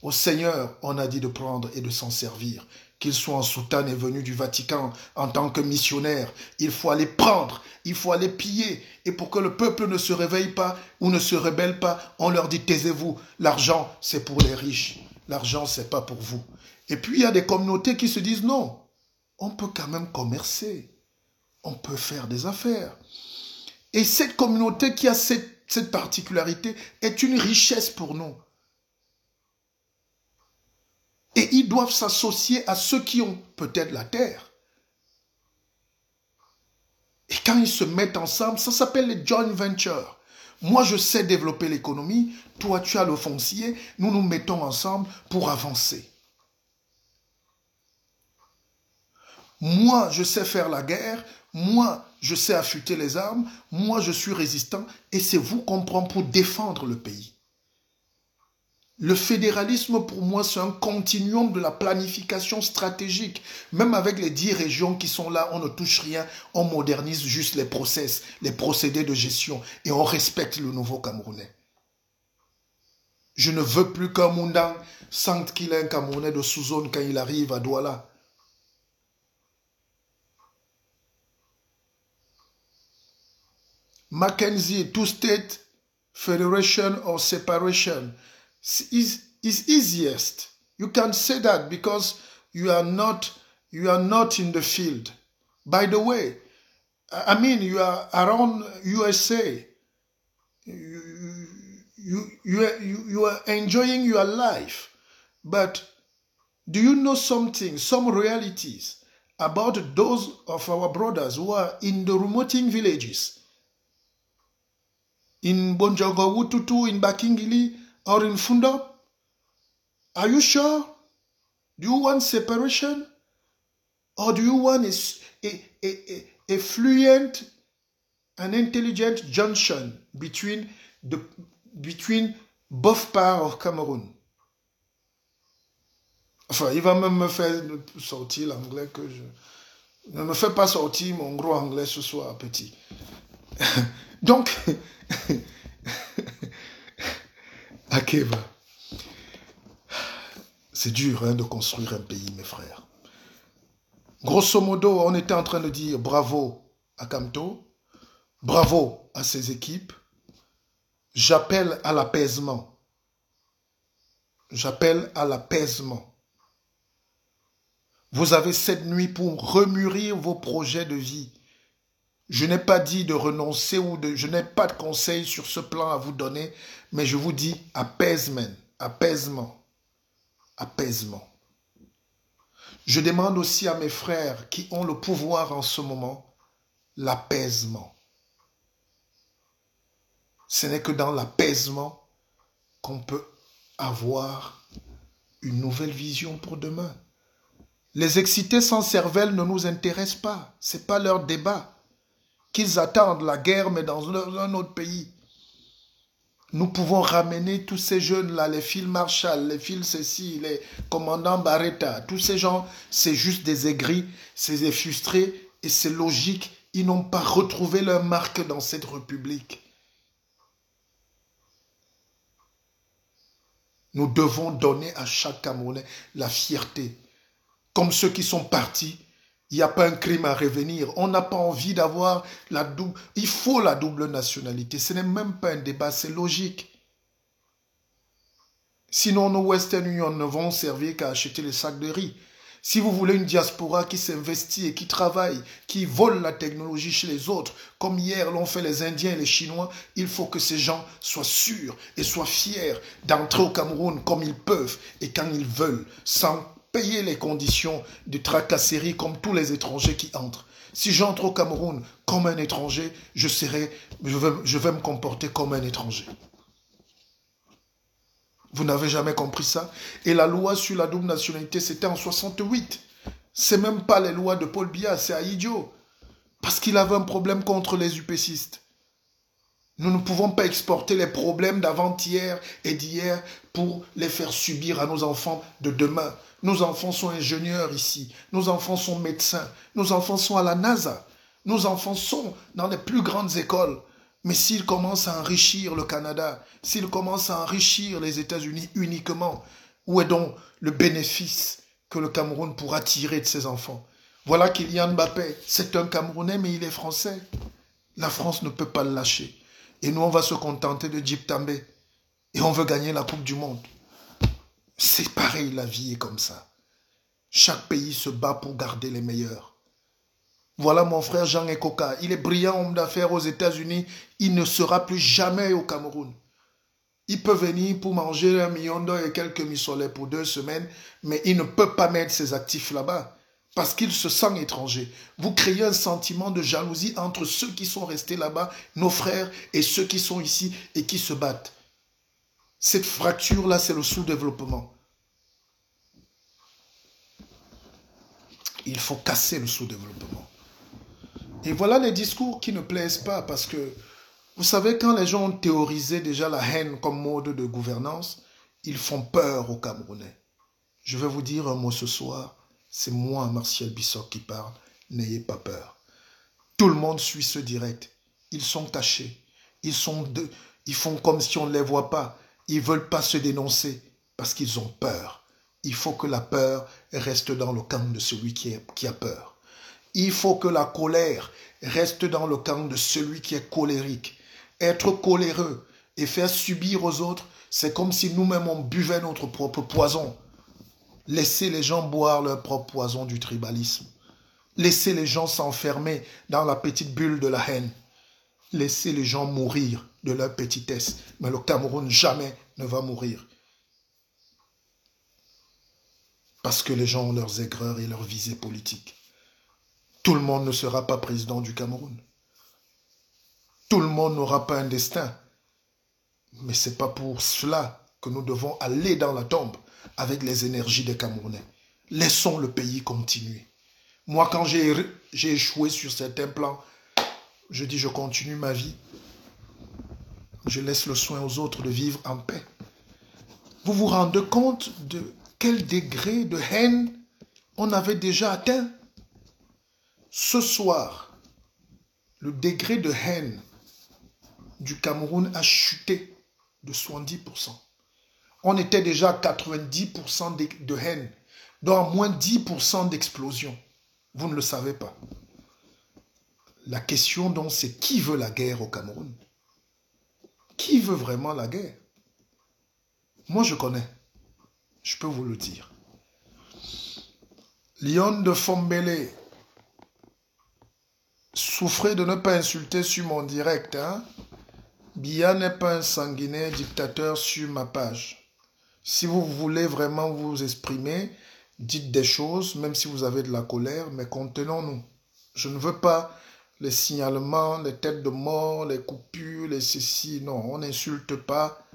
Aux seigneurs, on a dit de prendre et de s'en servir. Qu'ils soient en soutane et venus du Vatican en tant que missionnaires, il faut aller prendre, il faut aller piller. Et pour que le peuple ne se réveille pas ou ne se rebelle pas, on leur dit taisez-vous, l'argent c'est pour les riches, l'argent c'est pas pour vous. Et puis il y a des communautés qui se disent non, on peut quand même commercer, on peut faire des affaires. Et cette communauté qui a cette particularité est une richesse pour nous. Et ils doivent s'associer à ceux qui ont peut-être la terre. Et quand ils se mettent ensemble, ça s'appelle les joint ventures. Moi, je sais développer l'économie, toi, tu as le foncier, nous nous mettons ensemble pour avancer. Moi, je sais faire la guerre, moi, je sais affûter les armes, moi, je suis résistant, et c'est vous qu'on prend pour défendre le pays. Le fédéralisme, pour moi, c'est un continuum de la planification stratégique. Même avec les 10 régions qui sont là, on ne touche rien. On modernise juste les process, les procédés de gestion. Et on respecte le nouveau Camerounais. Je ne veux plus qu'un Moundang sente qu'il est un Camerounais de sous-zone quand il arrive à Douala. Mackenzie, two-state federation or separation is easiest. You can say that because you are not in the field. By the way, I mean you are around USA. You are enjoying your life, but do you know something, some realities about those of our brothers who are in the remoting villages, in Bonjogo Wututu, in Bakingili, or in Fundop? Are you sure? Do you want separation? Or do you want a fluent and intelligent junction between both parts of Cameroon? Enfin, il va même me faire sortir l'anglais que je... Ne me fais pas sortir mon gros anglais ce soir, petit. Donc... Akeva. C'est dur de construire un pays, mes frères. Grosso modo, on était en train de dire bravo à Kamto, bravo à ses équipes. J'appelle à l'apaisement. J'appelle à l'apaisement. Vous avez cette nuit pour remûrir vos projets de vie. Je n'ai pas dit de renoncer je n'ai pas de conseils sur ce plan à vous donner, mais je vous dis apaisement, apaisement, apaisement. Je demande aussi à mes frères qui ont le pouvoir en ce moment, l'apaisement. Ce n'est que dans l'apaisement qu'on peut avoir une nouvelle vision pour demain. Les excités sans cervelle ne nous intéressent pas, ce n'est pas leur débat. Qu'ils attendent la guerre, mais dans un autre pays. Nous pouvons ramener tous ces jeunes-là, les fils Marshall, les fils ceci, les commandants Barretta, tous ces gens, c'est juste des aigris, c'est des frustrés, et c'est logique, ils n'ont pas retrouvé leur marque dans cette république. Nous devons donner à chaque Camerounais la fierté. Comme ceux qui sont partis, il n'y a pas un crime à revenir. On n'a pas envie d'avoir la double... Il faut la double nationalité. Ce n'est même pas un débat, c'est logique. Sinon, nos Western Union ne vont servir qu'à acheter les sacs de riz. Si vous voulez une diaspora qui s'investit et qui travaille, qui vole la technologie chez les autres, comme hier l'ont fait les Indiens et les Chinois, il faut que ces gens soient sûrs et soient fiers d'entrer au Cameroun comme ils peuvent et quand ils veulent, sans payer les conditions de tracasserie comme tous les étrangers qui entrent. Si j'entre au Cameroun comme un étranger, je vais me comporter comme un étranger. Vous n'avez jamais compris ça? Et la loi sur la double nationalité, c'était en 68. C'est même pas les lois de Paul Biya, c'est Ahidjo. Parce qu'il avait un problème contre les UPCistes. Nous ne pouvons pas exporter les problèmes d'avant-hier et d'hier pour les faire subir à nos enfants de demain. Nos enfants sont ingénieurs ici. Nos enfants sont médecins. Nos enfants sont à la NASA. Nos enfants sont dans les plus grandes écoles. Mais s'ils commencent à enrichir le Canada, s'ils commencent à enrichir les États-Unis uniquement, où est donc le bénéfice que le Cameroun pourra tirer de ses enfants? Voilà Kylian Mbappé, c'est un Camerounais, mais il est français. La France ne peut pas le lâcher. Et nous, on va se contenter de Djib També. Et on veut gagner la Coupe du Monde. C'est pareil, la vie est comme ça. Chaque pays se bat pour garder les meilleurs. Voilà mon frère Jean Ekoka. Il est brillant homme d'affaires aux États-Unis. Il ne sera plus jamais au Cameroun. Il peut venir pour manger 1 million d'or et quelques missolets pour 2 semaines, mais il ne peut pas mettre ses actifs là-bas. Parce qu'il se sent étranger. Vous créez un sentiment de jalousie entre ceux qui sont restés là-bas, nos frères, et ceux qui sont ici et qui se battent. Cette fracture-là, c'est le sous-développement. Il faut casser le sous-développement. Et voilà les discours qui ne plaisent pas parce que, vous savez, quand les gens ont théorisé déjà la haine comme mode de gouvernance, ils font peur aux Camerounais. Je vais vous dire un mot ce soir. C'est moi, Martial Bissok, qui parle. N'ayez pas peur. Tout le monde suit ce direct. Ils sont cachés. Ils font comme si on ne les voit pas. Ils ne veulent pas se dénoncer parce qu'ils ont peur. Il faut que la peur reste dans le camp de celui qui a peur. Il faut que la colère reste dans le camp de celui qui est colérique. Être coléreux et faire subir aux autres, c'est comme si nous-mêmes on buvait notre propre poison. Laissez les gens boire leur propre poison du tribalisme. Laissez les gens s'enfermer dans la petite bulle de la haine. Laissez les gens mourir de leur petitesse. Mais le Cameroun jamais ne va mourir. Parce que les gens ont leurs aigreurs et leurs visées politiques. Tout le monde ne sera pas président du Cameroun. Tout le monde n'aura pas un destin. Mais ce n'est pas pour cela que nous devons aller dans la tombe avec les énergies des Camerounais. Laissons le pays continuer. Moi, quand j'ai échoué sur certains plans, je dis je continue ma vie. Je laisse le soin aux autres de vivre en paix. Vous vous rendez compte de quel degré de haine on avait déjà atteint? Ce soir, le degré de haine du Cameroun a chuté de 70%. On était déjà à 90% de haine, donc moins 10% d'explosion. Vous ne le savez pas. La question donc c'est qui veut la guerre au Cameroun? Qui veut vraiment la guerre? Moi je connais. Je peux vous le dire. Lyon de Fombele, souffrez de ne pas insulter sur mon direct. Biya n'est pas un sanguinaire dictateur sur ma page. Si vous voulez vraiment vous exprimer, dites des choses, même si vous avez de la colère, mais contenons-nous. Je ne veux pas les signalements, les têtes de mort, les coupures, les ceci. Non, on n'insulte pas.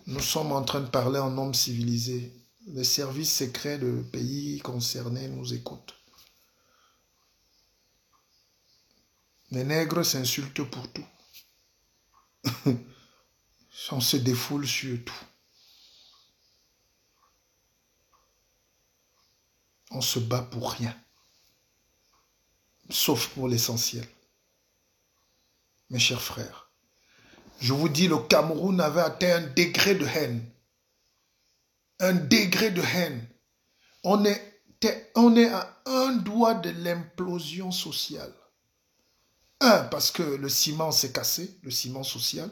Nous sommes en train de parler en homme civilisé. Les services secrets de pays concernés nous écoutent. Les nègres s'insultent pour tout. On se défoule sur tout. On se bat pour rien. Sauf pour l'essentiel. Mes chers frères, je vous dis, le Cameroun avait atteint un degré de haine. Un degré de haine. On est à un doigt de l'implosion sociale. Un, parce que le ciment s'est cassé, le ciment social.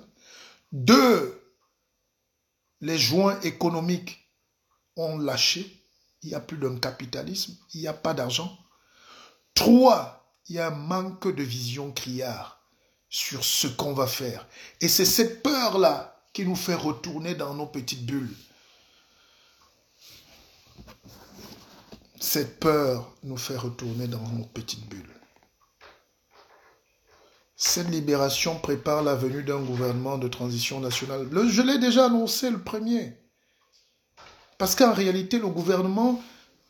Deux, les joints économiques ont lâché. Il n'y a plus d'un capitalisme, il n'y a pas d'argent. Trois, il y a un manque de vision criard sur ce qu'on va faire. Et c'est cette peur-là qui nous fait retourner dans nos petites bulles. Cette peur nous fait retourner dans nos petites bulles. Cette libération prépare la venue d'un gouvernement de transition nationale. Je l'ai déjà annoncé le premier. Parce qu'en réalité, le gouvernement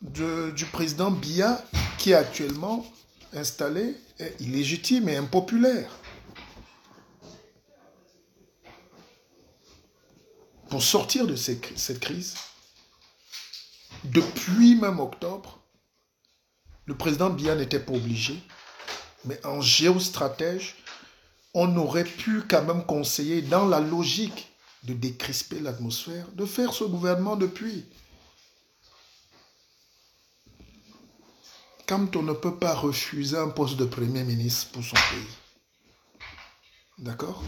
du président Biya, qui est actuellement installé, est illégitime et impopulaire. Pour sortir de cette crise, depuis même octobre, le président Biya n'était pas obligé, mais en géostratège, on aurait pu quand même conseiller, dans la logique de décrisper l'atmosphère, de faire ce gouvernement depuis. Quand on ne peut pas refuser un poste de Premier ministre pour son pays. D'accord?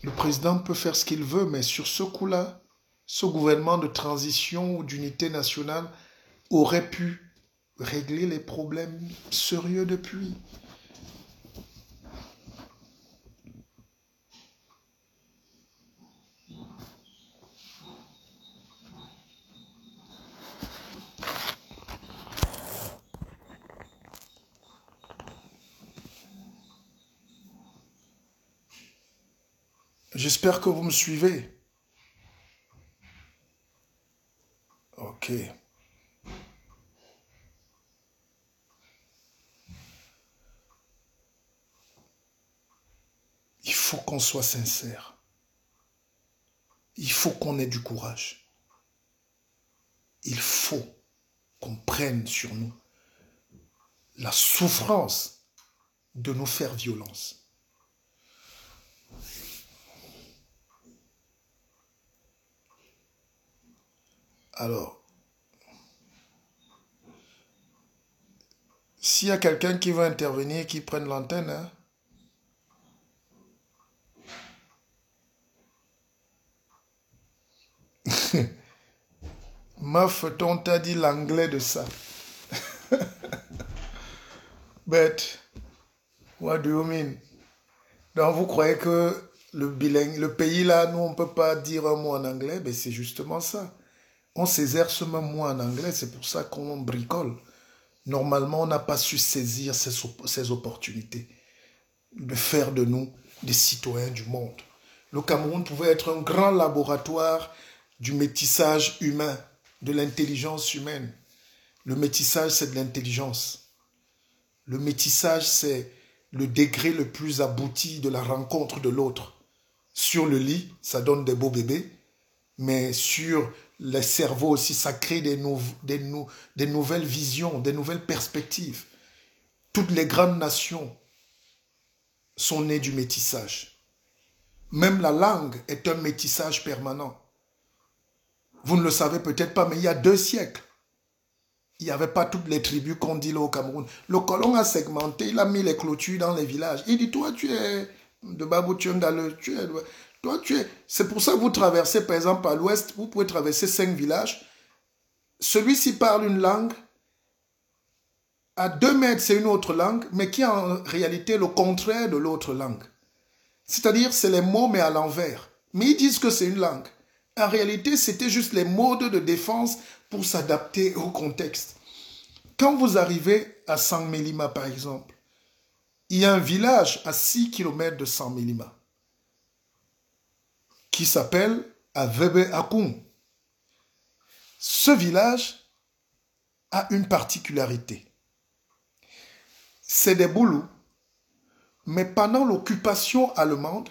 Le président peut faire ce qu'il veut, mais sur ce coup-là, ce gouvernement de transition ou d'unité nationale aurait pu régler les problèmes sérieux depuis. J'espère que vous me suivez. Ok. Il faut qu'on soit sincère. Il faut qu'on ait du courage. Il faut qu'on prenne sur nous la souffrance de nous faire violence. Alors, s'il y a quelqu'un qui veut intervenir, qui prenne l'antenne, hein? Meuf, on t'a dit l'anglais de ça. But, what do you mean? Donc, vous croyez que le pays là, nous, on ne peut pas dire un mot en anglais? Ben, c'est justement ça. On s'exerce même mot en anglais, c'est pour ça qu'on bricole. Normalement, on n'a pas su saisir ces opportunités de faire de nous des citoyens du monde. Le Cameroun pouvait être un grand laboratoire du métissage humain, de l'intelligence humaine. Le métissage, c'est de l'intelligence. Le métissage, c'est le degré le plus abouti de la rencontre de l'autre. Sur le lit, ça donne des beaux bébés, mais sur les cerveaux aussi, ça crée des nouvelles visions, des nouvelles perspectives. Toutes les grandes nations sont nées du métissage. Même la langue est un métissage permanent. Vous ne le savez peut-être pas, mais il y a 2 siècles, il n'y avait pas toutes les tribus qu'on dit là au Cameroun. Le colon a segmenté, il a mis les clôtures dans les villages. Il dit, toi tu es de Babou Tiondale, c'est pour ça que vous traversez, par exemple, à l'ouest, vous pouvez traverser 5 villages. Celui-ci parle une langue, à 2 mètres, c'est une autre langue, mais qui est en réalité le contraire de l'autre langue. C'est-à-dire, c'est les mots, mais à l'envers. Mais ils disent que c'est une langue. En réalité, c'était juste les modes de défense pour s'adapter au contexte. Quand vous arrivez à Sangmelima, par exemple, il y a un village à 6 km de Sangmelima qui s'appelle Avebe Akoum. Ce village a une particularité. C'est des Boulous, mais pendant l'occupation allemande,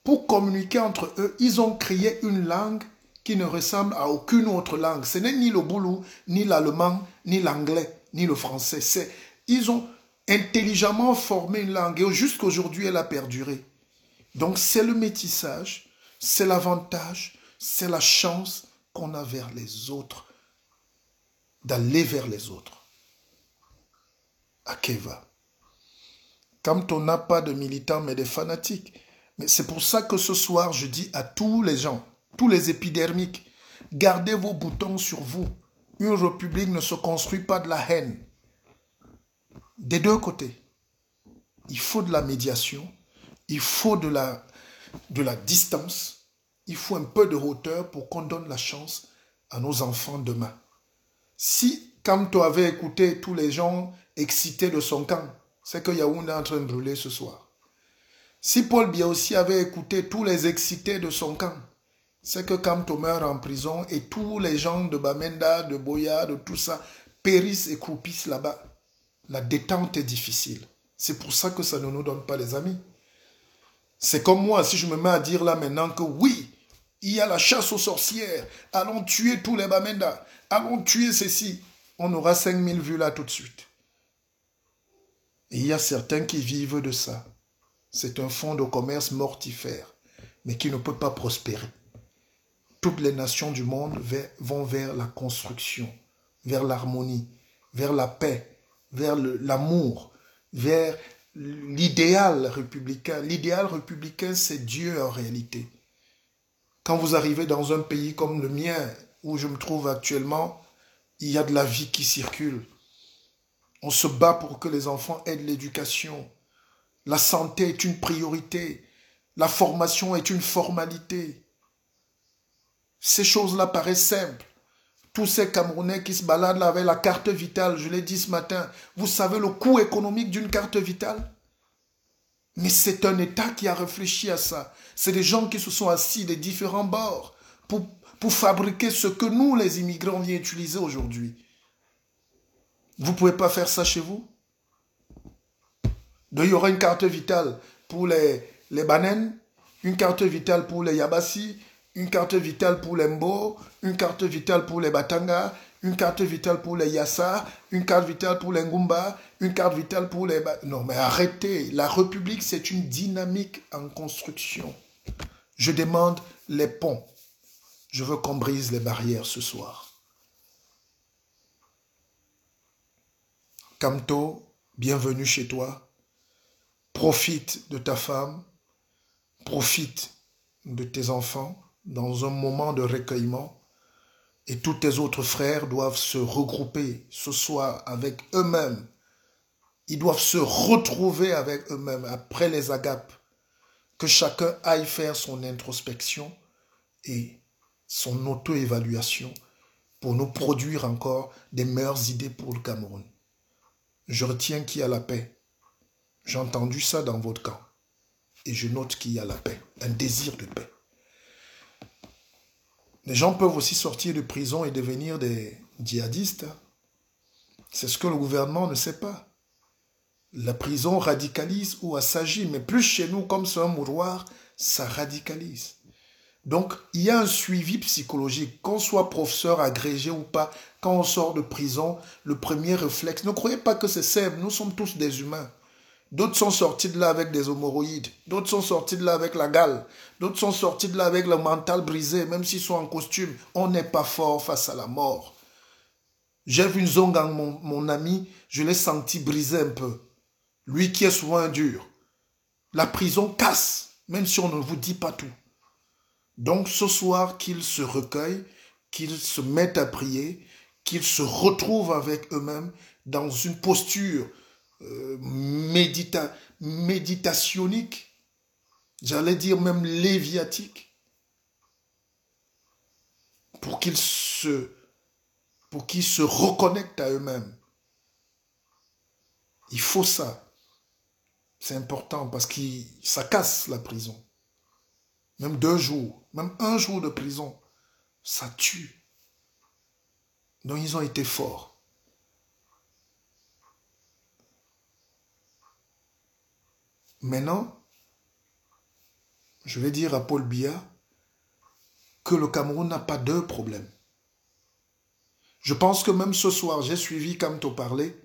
pour communiquer entre eux, ils ont créé une langue qui ne ressemble à aucune autre langue. Ce n'est ni le Boulou, ni l'allemand, ni l'anglais, ni le français. Ils ont intelligemment formé une langue et jusqu'à aujourd'hui, elle a perduré. Donc c'est le métissage, c'est l'avantage, c'est la chance qu'on a vers les autres, d'aller vers les autres. Akeva. Quand on n'a pas de militants mais des fanatiques. Mais c'est pour ça que ce soir, je dis à tous les gens, tous les épidermiques, gardez vos boutons sur vous. Une république ne se construit pas de la haine. Des 2 côtés. Il faut de la médiation, il faut de la distance, il faut un peu de hauteur pour qu'on donne la chance à nos enfants demain. Si Kamto avait écouté tous les gens excités de son camp, c'est que Yaoundé est en train de brûler ce soir. Si Paul Biya aussi avait écouté tous les excités de son camp, c'est que Kamto meurt en prison et tous les gens de Bamenda, de Boya, de tout ça, périssent et croupissent là-bas. La détente est difficile. C'est pour ça que ça ne nous donne pas les amis. C'est comme moi, si je me mets à dire là maintenant que oui, il y a la chasse aux sorcières, allons tuer tous les Bamenda, allons tuer ceci, on aura 5000 vues là tout de suite. Et il y a certains qui vivent de ça. C'est un fonds de commerce mortifère, mais qui ne peut pas prospérer. Toutes les nations du monde vont vers la construction, vers l'harmonie, vers la paix, vers l'amour, vers l'idéal républicain. L'idéal républicain, c'est Dieu en réalité. Quand vous arrivez dans un pays comme le mien, où je me trouve actuellement, il y a de la vie qui circule. On se bat pour que les enfants aient de l'éducation. La santé est une priorité. La formation est une formalité. Ces choses-là paraissent simples. Tous ces Camerounais qui se baladent là avec la carte vitale, je l'ai dit ce matin, vous savez le coût économique d'une carte vitale? Mais c'est un État qui a réfléchi à ça. C'est des gens qui se sont assis des différents bords pour fabriquer ce que nous, les immigrants, viennent utiliser aujourd'hui. Vous ne pouvez pas faire ça chez vous? Donc, il y aura une carte vitale pour les Banen, une carte vitale pour les Yabassi, une carte vitale pour les Mbo, une carte vitale pour les Batanga, une carte vitale pour les Yassa, une carte vitale pour les Ngumba, une carte vitale pour les... Non, mais arrêtez. La République, c'est une dynamique en construction. Je demande les ponts. Je veux qu'on brise les barrières ce soir. Kamto, bienvenue chez toi. Profite de ta femme. Profite de tes enfants dans un moment de recueillement. Et tous tes autres frères doivent se regrouper ce soir avec eux-mêmes. Ils doivent se retrouver avec eux-mêmes après les agapes. Que chacun aille faire son introspection et son auto-évaluation pour nous produire encore des meilleures idées pour le Cameroun. Je retiens qu'il y a la paix. J'ai entendu ça dans votre camp. Et je note qu'il y a la paix, un désir de paix. Les gens peuvent aussi sortir de prison et devenir des djihadistes. C'est ce que le gouvernement ne sait pas. La prison radicalise ou assagit, mais plus chez nous, comme c'est un mouroir, ça radicalise. Donc, il y a un suivi psychologique, qu'on soit professeur agrégé ou pas, quand on sort de prison, le premier réflexe, ne croyez pas que c'est simple, nous sommes tous des humains. D'autres sont sortis de là avec des hémorroïdes, d'autres sont sortis de là avec la gale, d'autres sont sortis de là avec le mental brisé, même s'ils sont en costume. On n'est pas fort face à la mort. J'ai vu une Zongang, mon ami, je l'ai senti briser un peu. Lui qui est souvent un dur. La prison casse, même si on ne vous dit pas tout. Donc ce soir, qu'ils se recueillent, qu'ils se mettent à prier, qu'ils se retrouvent avec eux-mêmes dans une posture méditationique, j'allais dire même léviatique, pour qu'ils se reconnectent à eux-mêmes. Il faut ça. C'est important parce que ça casse la prison. Même 2 jours, même 1 jour de prison, ça tue. Donc ils ont été forts. Maintenant, je vais dire à Paul Biya que le Cameroun n'a pas 2 problèmes. Je pense que même ce soir, j'ai suivi Kamto parler,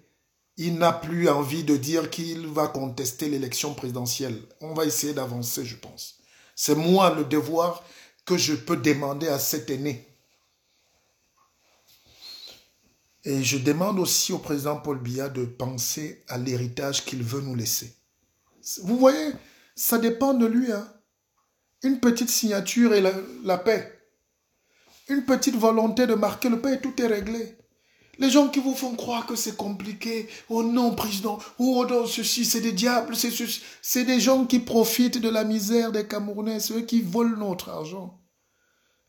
il n'a plus envie de dire qu'il va contester l'élection présidentielle. On va essayer d'avancer, je pense. C'est moi le devoir que je peux demander à cet aîné. Et je demande aussi au président Paul Biya de penser à l'héritage qu'il veut nous laisser. Vous voyez, ça dépend de lui. Hein. Une petite signature et la paix. Une petite volonté de marquer le paix et tout est réglé. Les gens qui vous font croire que c'est compliqué, oh non, président, oh non, ceci, c'est des diables, c'est des gens qui profitent de la misère des Camerounais, c'est eux qui volent notre argent.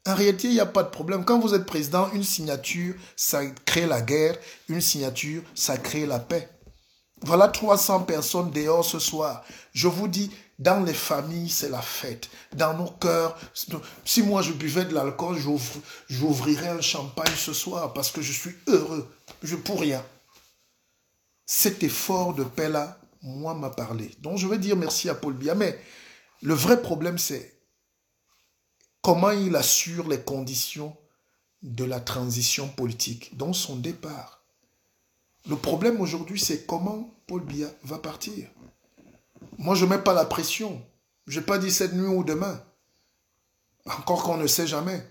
En réalité, il n'y a pas de problème. Quand vous êtes président, une signature, ça crée la guerre. Une signature, ça crée la paix. Voilà 300 personnes dehors ce soir. Je vous dis, dans les familles, c'est la fête. Dans nos cœurs, si moi je buvais de l'alcool, j'ouvrirais un champagne ce soir parce que je suis heureux. Pour rien. Cet effort de paix-là, moi, m'a parlé. Donc, je veux dire merci à Paul Biya. Mais le vrai problème, c'est comment il assure les conditions de la transition politique, dont son départ. Le problème aujourd'hui, c'est comment Paul Biya va partir. Moi, je ne mets pas la pression. Je n'ai pas dit cette nuit ou demain. Encore qu'on ne sait jamais.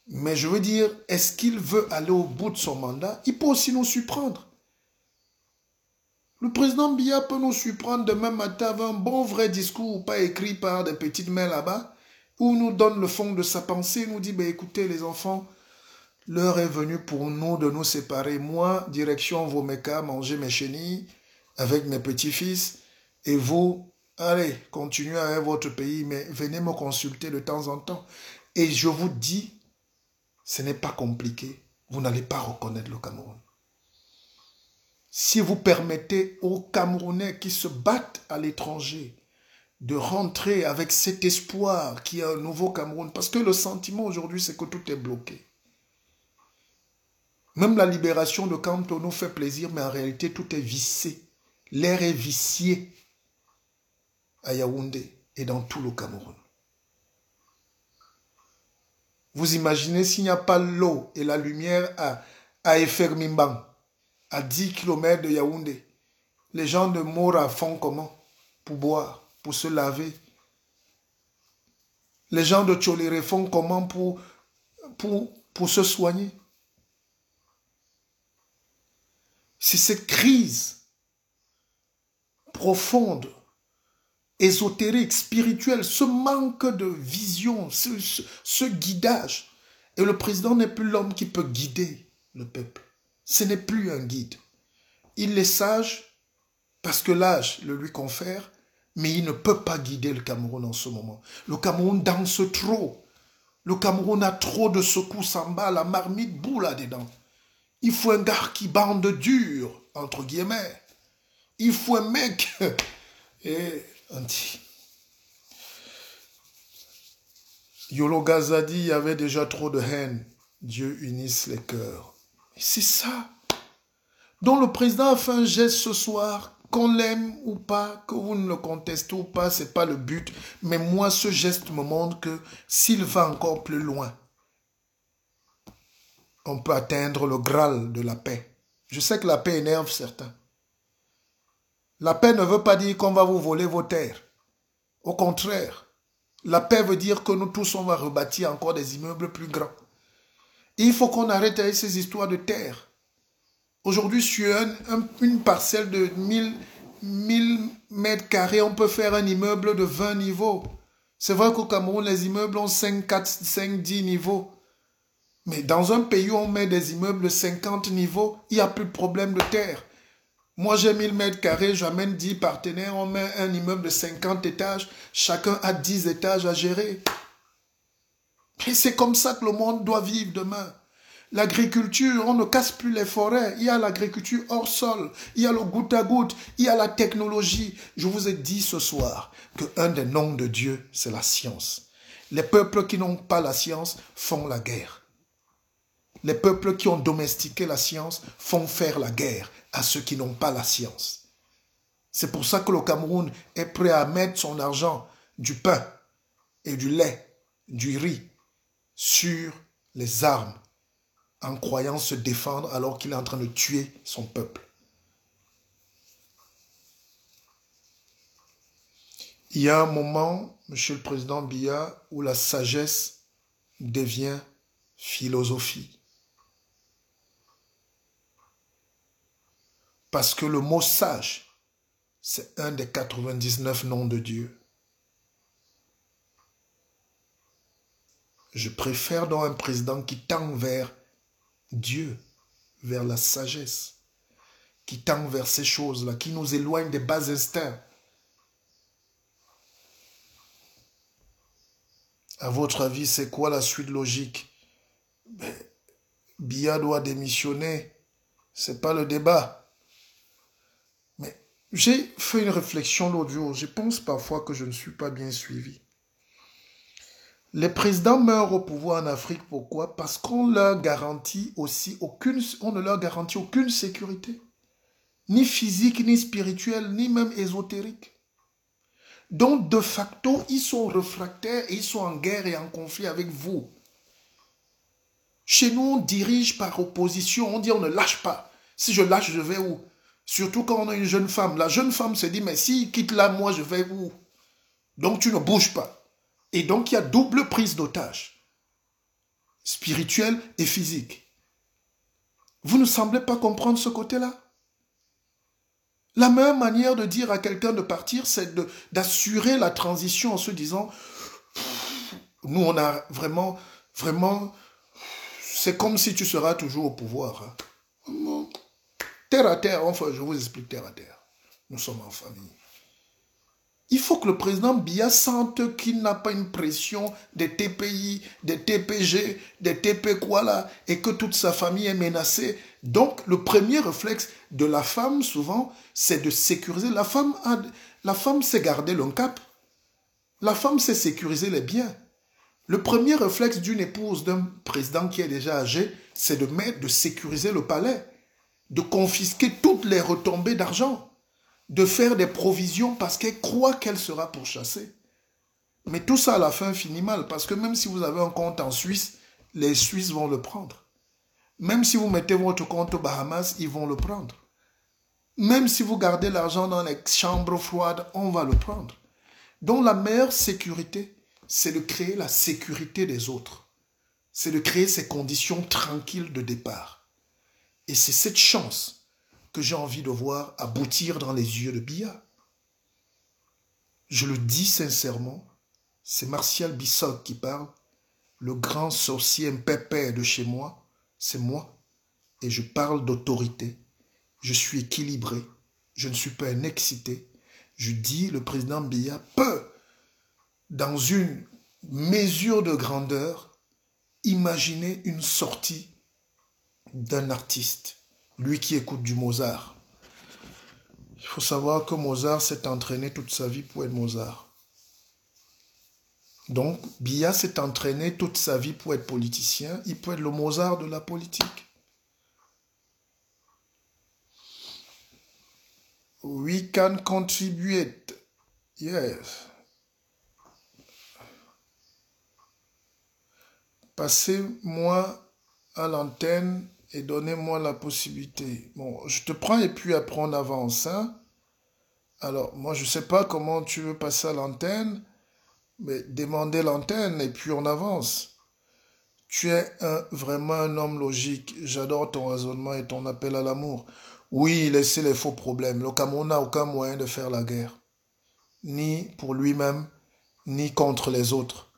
Mais je veux dire, est-ce qu'il veut aller au bout de son mandat? Il peut aussi nous surprendre. Le président Biya peut nous surprendre demain matin avec un bon vrai discours, pas écrit par des petites mains là-bas, où il nous donne le fond de sa pensée, il nous dit, écoutez les enfants, l'heure est venue pour nous de nous séparer. Moi, direction Vomeka, manger mes chenilles avec mes petits-fils. Et vous, allez, continuez avec votre pays, mais venez me consulter de temps en temps. Et je vous dis, ce n'est pas compliqué. Vous n'allez pas reconnaître le Cameroun. Si vous permettez aux Camerounais qui se battent à l'étranger de rentrer avec cet espoir qu'il y a un nouveau Cameroun, parce que le sentiment aujourd'hui, c'est que tout est bloqué. Même la libération de Kanto nous fait plaisir, mais en réalité, tout est vicié. L'air est vicié à Yaoundé et dans tout le Cameroun. Vous imaginez s'il n'y a pas l'eau et la lumière à Efermimbang, à 10 km de Yaoundé, les gens de Mora font comment pour boire, pour se laver? Les gens de Tcholéré font comment pour se soigner? C'est cette crise profonde, ésotérique, spirituelle, ce manque de vision, ce guidage. Et le président n'est plus l'homme qui peut guider le peuple. Ce n'est plus un guide. Il est sage parce que l'âge le lui confère, mais il ne peut pas guider le Cameroun en ce moment. Le Cameroun danse trop. Le Cameroun a trop de secousses en bas, la marmite bout là-dedans. Il faut un gars qui bande dur, entre guillemets. Il faut un mec. Et on dit, Yolo Gazadi, il y avait déjà trop de haine. Dieu unisse les cœurs. C'est ça. Donc le président a fait un geste ce soir, qu'on l'aime ou pas, que vous ne le contestez ou pas, ce n'est pas le but. Mais moi, ce geste me montre que s'il va encore plus loin, on peut atteindre le Graal de la paix. Je sais que la paix énerve certains. La paix ne veut pas dire qu'on va vous voler vos terres. Au contraire, la paix veut dire que nous tous, on va rebâtir encore des immeubles plus grands. Et il faut qu'on arrête avec ces histoires de terre. Aujourd'hui, sur une parcelle de 1000 mètres carrés, on peut faire un immeuble de 20 niveaux. C'est vrai qu'au Cameroun, les immeubles ont 5, 4, 5, 10 niveaux. Mais dans un pays où on met des immeubles de 50 niveaux, il n'y a plus de problème de terre. Moi, j'ai 1000 mètres carrés, j'amène 10 partenaires, on met un immeuble de 50 étages, chacun a 10 étages à gérer. Et c'est comme ça que le monde doit vivre demain. L'agriculture, on ne casse plus les forêts. Il y a l'agriculture hors sol. Il y a le goutte à goutte. Il y a la technologie. Je vous ai dit ce soir qu'un des noms de Dieu, c'est la science. Les peuples qui n'ont pas la science font la guerre. Les peuples qui ont domestiqué la science font faire la guerre à ceux qui n'ont pas la science. C'est pour ça que le Cameroun est prêt à mettre son argent, du pain et du lait, du riz, sur les armes, en croyant se défendre alors qu'il est en train de tuer son peuple. Il y a un moment, Monsieur le Président Biya, où la sagesse devient philosophie. Parce que le mot sage, c'est un des 99 noms de Dieu. Je préfère donc un président qui tend vers Dieu, vers la sagesse, qui tend vers ces choses-là, qui nous éloigne des bas instincts. À votre avis, c'est quoi la suite logique? Ben, Biya doit démissionner. C'est pas le débat. Mais j'ai fait une réflexion l'autre jour. Je pense parfois que je ne suis pas bien suivi. Les présidents meurent au pouvoir en Afrique. Pourquoi? Parce qu'on leur garantit aussi on ne leur garantit aucune sécurité. Ni physique, ni spirituelle, ni même ésotérique. Donc, de facto, ils sont réfractaires et ils sont en guerre et en conflit avec vous. Chez nous, on dirige par opposition. On dit on ne lâche pas. Si je lâche, je vais où? Surtout quand on a une jeune femme. La jeune femme se dit, mais s'il quitte là, moi, je vais où? Donc, tu ne bouges pas. Et donc, il y a double prise d'otage, spirituelle et physique. Vous ne semblez pas comprendre ce côté-là? La meilleure manière de dire à quelqu'un de partir, c'est d'assurer la transition en se disant, nous, on a vraiment, c'est comme si tu seras toujours au pouvoir. Hein. Terre à terre, enfin, je vous explique terre à terre. Nous sommes en famille. Il faut que le président Biya sente qu'il n'a pas une pression des TPI, des TPG, des TP quoi là, et que toute sa famille est menacée. Donc, le premier réflexe de la femme, souvent, c'est de sécuriser. La femme sait garder le cap. La femme sait sécuriser les biens. Le premier réflexe d'une épouse d'un président qui est déjà âgé, c'est de sécuriser le palais, de confisquer toutes les retombées d'argent, de faire des provisions parce qu'elle croit qu'elle sera pourchassée. Mais tout ça à la fin finit mal parce que même si vous avez un compte en Suisse, les Suisses vont le prendre. Même si vous mettez votre compte aux Bahamas, ils vont le prendre. Même si vous gardez l'argent dans les chambres froides, on va le prendre. Donc la meilleure sécurité, c'est de créer la sécurité des autres. C'est de créer ces conditions tranquilles de départ. Et c'est cette chance que j'ai envie de voir aboutir dans les yeux de Biya. Je le dis sincèrement, c'est Martial Bissot qui parle, le grand sorcier pépère de chez moi, c'est moi, et je parle d'autorité. Je suis équilibré, je ne suis pas un excité. Je dis, le président Biya peut, dans une mesure de grandeur, imaginer une sortie d'un artiste. Lui qui écoute du Mozart. Il faut savoir que Mozart s'est entraîné toute sa vie pour être Mozart. Donc, Biya s'est entraîné toute sa vie pour être politicien. Il peut être le Mozart de la politique. We can contribute. Yes. Passez-moi à l'antenne et donnez-moi la possibilité. Bon, je te prends et puis après on avance. Hein? Alors, moi je ne sais pas comment tu veux passer à l'antenne, mais demandez l'antenne et puis on avance. Tu es vraiment un homme logique. J'adore ton raisonnement et ton appel à l'amour. Oui, laissez les faux problèmes. Le Cameroun n'a aucun moyen de faire la guerre. Ni pour lui-même, ni contre les autres.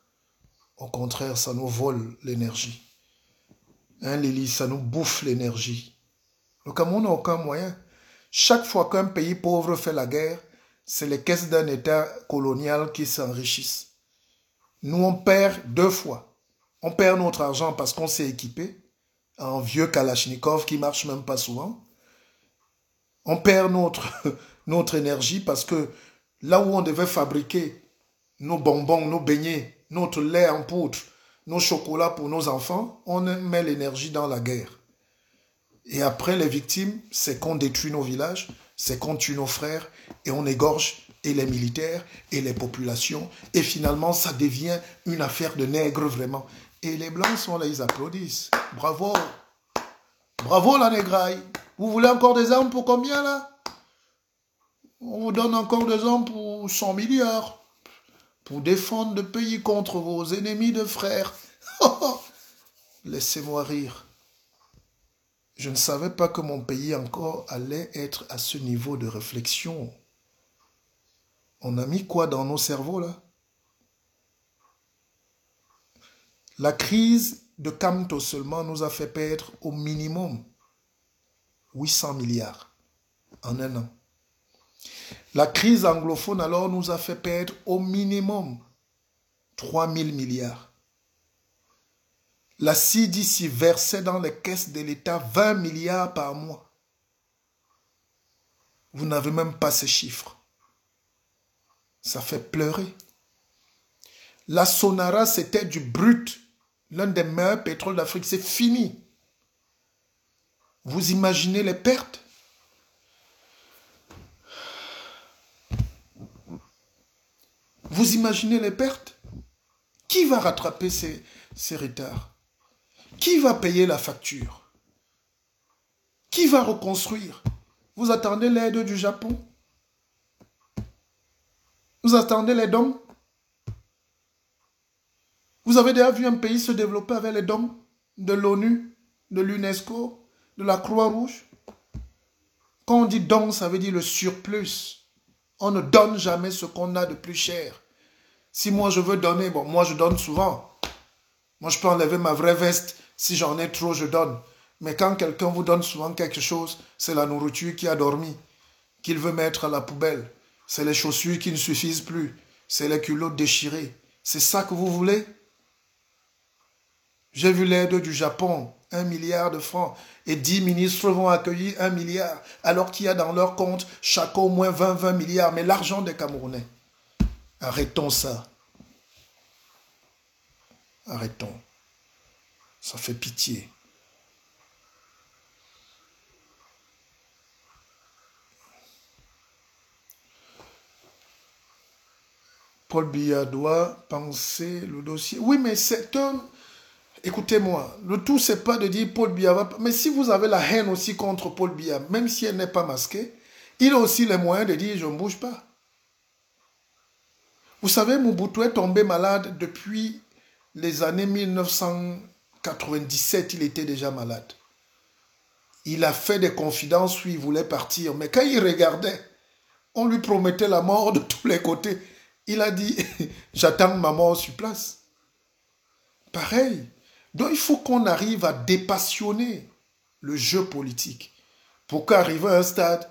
Au contraire, ça nous vole l'énergie. Hein, Lily, ça nous bouffe l'énergie. Le Cameroun n'a aucun moyen. Chaque fois qu'un pays pauvre fait la guerre, c'est les caisses d'un État colonial qui s'enrichissent. Nous, on perd 2 fois. On perd notre argent parce qu'on s'est équipé en vieux Kalachnikov qui ne marche même pas souvent. On perd notre énergie parce que là où on devait fabriquer nos bonbons, nos beignets, notre lait en poudre, nos chocolats pour nos enfants, on met l'énergie dans la guerre. Et après, les victimes, c'est qu'on détruit nos villages, c'est qu'on tue nos frères et on égorge et les militaires et les populations. Et finalement, ça devient une affaire de nègres vraiment. Et les Blancs sont là, ils applaudissent. Bravo. Bravo la négraille. Vous voulez encore des armes pour combien là? On vous donne encore des armes pour 100 milliards. Pour défendre le pays contre vos ennemis de frères. Laissez-moi rire. Je ne savais pas que mon pays encore allait être à ce niveau de réflexion. On a mis quoi dans nos cerveaux là? La crise de Camto seulement nous a fait perdre au minimum 800 milliards en un an. La crise anglophone alors nous a fait perdre au minimum 3 000 milliards. La CDC versait dans les caisses de l'État 20 milliards par mois. Vous n'avez même pas ces chiffres. Ça fait pleurer. La Sonara, c'était du brut. L'un des meilleurs pétroles d'Afrique, c'est fini. Vous imaginez les pertes? Vous imaginez les pertes? Qui va rattraper ces retards? Qui va payer la facture? Qui va reconstruire? Vous attendez l'aide du Japon? Vous attendez les dons? Vous avez déjà vu un pays se développer avec les dons de l'ONU, de l'UNESCO, de la Croix-Rouge? Quand on dit don, ça veut dire le surplus. On ne donne jamais ce qu'on a de plus cher. Si moi je veux donner, bon, moi je donne souvent. Moi je peux enlever ma vraie veste. Si j'en ai trop, je donne. Mais quand quelqu'un vous donne souvent quelque chose, c'est la nourriture qui a dormi, qu'il veut mettre à la poubelle. C'est les chaussures qui ne suffisent plus. C'est les culottes déchirées. C'est ça que vous voulez? J'ai vu l'aide du Japon, 1 milliard de francs. Et 10 ministres vont accueillir 1 milliard. Alors qu'il y a dans leur compte chacun au moins 20 milliards. Mais l'argent des Camerounais. Arrêtons ça. Arrêtons. Ça fait pitié. Paul Biya doit penser le dossier. Oui, mais c'est un... Écoutez-moi, le tout, c'est pas de dire Paul Biya va... Mais si vous avez la haine aussi contre Paul Biya, même si elle n'est pas masquée, il a aussi les moyens de dire je ne bouge pas. Vous savez, Mobutu est tombé malade depuis les années 1997, il était déjà malade. Il a fait des confidences où il voulait partir, mais quand il regardait, on lui promettait la mort de tous les côtés. Il a dit, j'attends ma mort sur place. Pareil. Donc il faut qu'on arrive à dépassionner le jeu politique. Pour qu'arriver à un stade,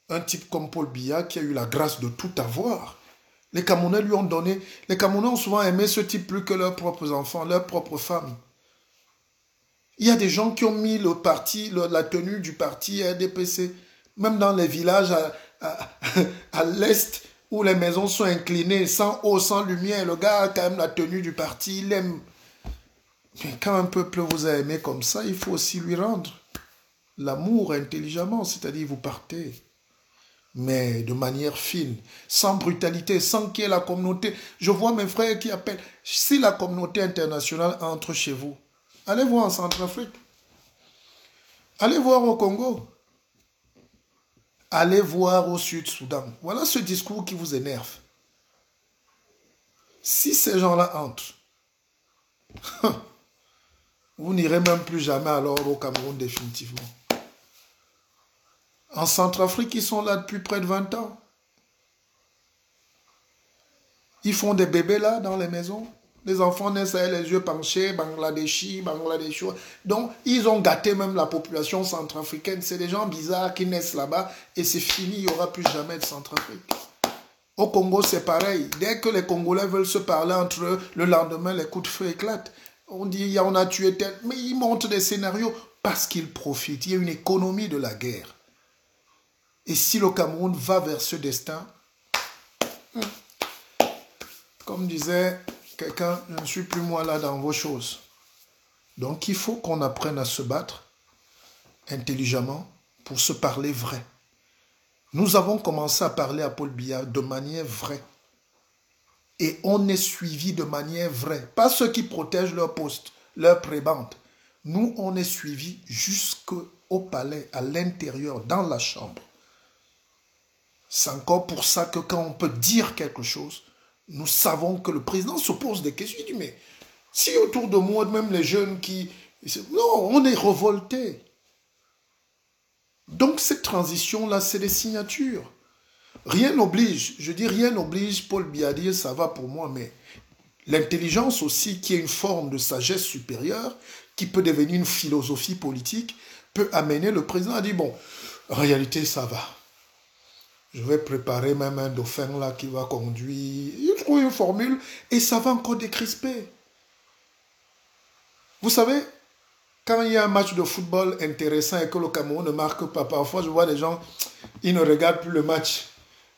un type comme Paul Biya qui a eu la grâce de tout avoir, les Camerounais lui ont donné, les Camerounais ont souvent aimé ce type plus que leurs propres enfants, leurs propres femmes. Il y a des gens qui ont mis le parti, la tenue du parti RDPC, même dans les villages à l'est, où les maisons sont inclinées, sans eau, sans lumière. Le gars a quand même la tenue du parti, il aime. Mais quand un peuple vous a aimé comme ça, il faut aussi lui rendre l'amour intelligemment, c'est-à-dire vous partez, mais de manière fine, sans brutalité, sans qu'il y ait la communauté. Je vois mes frères qui appellent, si la communauté internationale entre chez vous, allez voir en Centrafrique, allez voir au Congo, allez voir au Sud-Soudan. Voilà ce discours qui vous énerve. Si ces gens-là entrent, vous n'irez même plus jamais alors au Cameroun définitivement. En Centrafrique, ils sont là depuis près de 20 ans. Ils font des bébés là dans les maisons. Les enfants naissent avec les yeux penchés, Bangladeshis. Donc, ils ont gâté même la population centrafricaine. C'est des gens bizarres qui naissent là-bas et c'est fini, il n'y aura plus jamais de Centrafrique. Au Congo, c'est pareil. Dès que les Congolais veulent se parler entre eux, le lendemain, les coups de feu éclatent. On dit, on a tué tel. Mais ils montent des scénarios parce qu'ils profitent. Il y a une économie de la guerre. Et si le Cameroun va vers ce destin, comme disait quelqu'un, je ne suis plus moi là dans vos choses. Donc il faut qu'on apprenne à se battre intelligemment pour se parler vrai. Nous avons commencé à parler à Paul Biya de manière vraie. Et on est suivi de manière vraie. Pas ceux qui protègent leur poste, leur prébende. Nous, on est suivi jusqu'au palais, à l'intérieur, dans la chambre. C'est encore pour ça que quand on peut dire quelque chose, nous savons que le président se pose des questions. Il dit, mais si autour de moi, même les jeunes qui... Non, on est révoltés. Donc cette transition-là, c'est des signatures. Rien n'oblige, je dis rien n'oblige Paul Biya à dire ça va pour moi, mais l'intelligence aussi, qui est une forme de sagesse supérieure, qui peut devenir une philosophie politique, peut amener le président à dire, bon, en réalité, ça va. Je vais préparer même un dauphin là qui va conduire. Il trouve une formule et ça va encore décrisper. Vous savez, quand il y a un match de football intéressant et que le Cameroun ne marque pas, parfois je vois des gens, ils ne regardent plus le match.